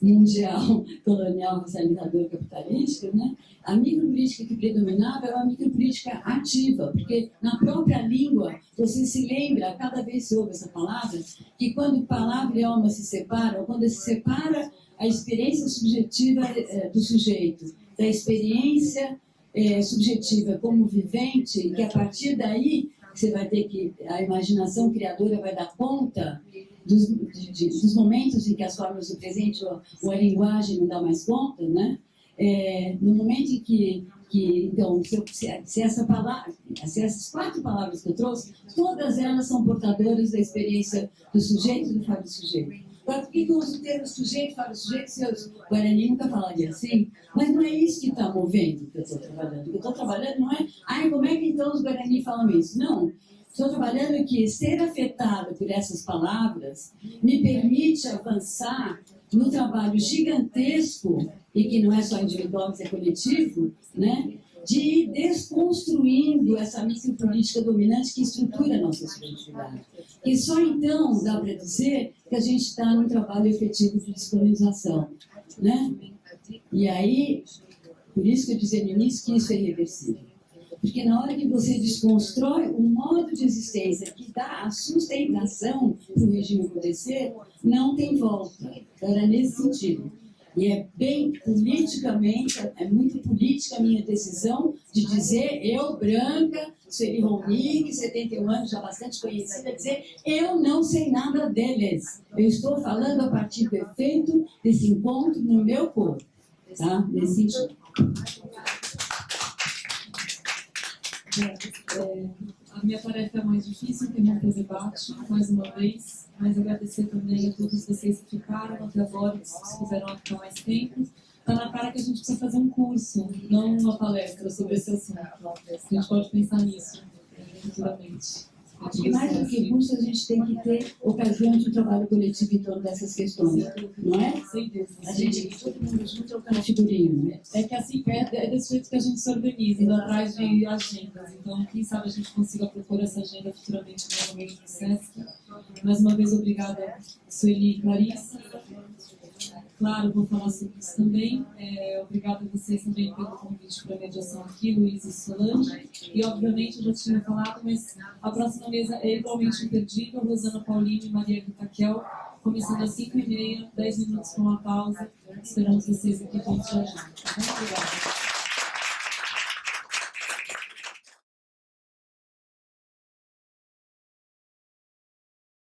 Mundial, Colonial, Racializador, Capitalista, né? A micropolítica que predominava era uma micropolítica ativa, porque na própria língua, você se lembra, cada vez que se ouve essa palavra, que quando palavra e alma se separam, quando se separa a experiência subjetiva do sujeito, da experiência subjetiva como vivente, e que a partir daí você vai ter que, a imaginação criadora vai dar conta dos momentos em que as formas do presente ou a linguagem não dá mais conta, né? No momento em que então, se essas 4 palavras que eu trouxe, todas elas são portadoras da experiência do sujeito e do fábio sujeito. Agora, por que eu uso o termo sujeito, fábio sujeito, se o Guarani nunca falaria assim? Mas não é isso que está movendo o que eu estou trabalhando. O que eu estou trabalhando não é, como é que então os Guarani falam isso? Não. Estou trabalhando que ser afetado por essas palavras me permite avançar no trabalho gigantesco, e que não é só individual, mas é coletivo, né? De ir desconstruindo essa micropolítica dominante que estrutura a nossa subjetividade. E só então dá para dizer que a gente está num trabalho efetivo de descolonização, né? E aí, por isso que eu dizia no início que isso é irreversível. Porque na hora que você desconstrói o modo de existência que dá a sustentação para o regime acontecer, não tem volta. Era nesse sentido. E é bem politicamente, é muito política a minha decisão de dizer, eu, branca, Sueli Ronick, 71 anos, já bastante conhecida, dizer, eu não sei nada deles. Eu estou falando a partir do efeito desse encontro no meu corpo. Tá? Nesse sentido. A minha tarefa é mais difícil, interromper o debate, mais uma vez, mas agradecer também a todos vocês que ficaram até agora, que se quiseram ficar mais tempo. Está na cara que a gente precisa fazer um curso, não uma palestra sobre esse assunto. A gente pode pensar nisso futuramente. Acho que mais do que curso, a gente tem que ter ocasião de um trabalho coletivo em torno dessas questões, não é? Sem dúvida. A gente, todo mundo junto, trocando figurinho, né? É que assim, é desse jeito que a gente se organiza, indo atrás de agendas. Então, quem sabe a gente consiga propor essa agenda futuramente novamente no SESC. Mais uma vez, obrigada, Sueli e Clarissa. Claro, vou falar sobre isso também. Obrigada a vocês também pelo convite para a mediação aqui, Luiz e Solange. E, obviamente, eu já tinha falado, mas a próxima mesa é igualmente imperdível. Rosana Paulini e Maria Vitaquel, começando às 5h30, 10 minutos com uma pausa. Esperamos vocês aqui dentro da agenda. Muito obrigada.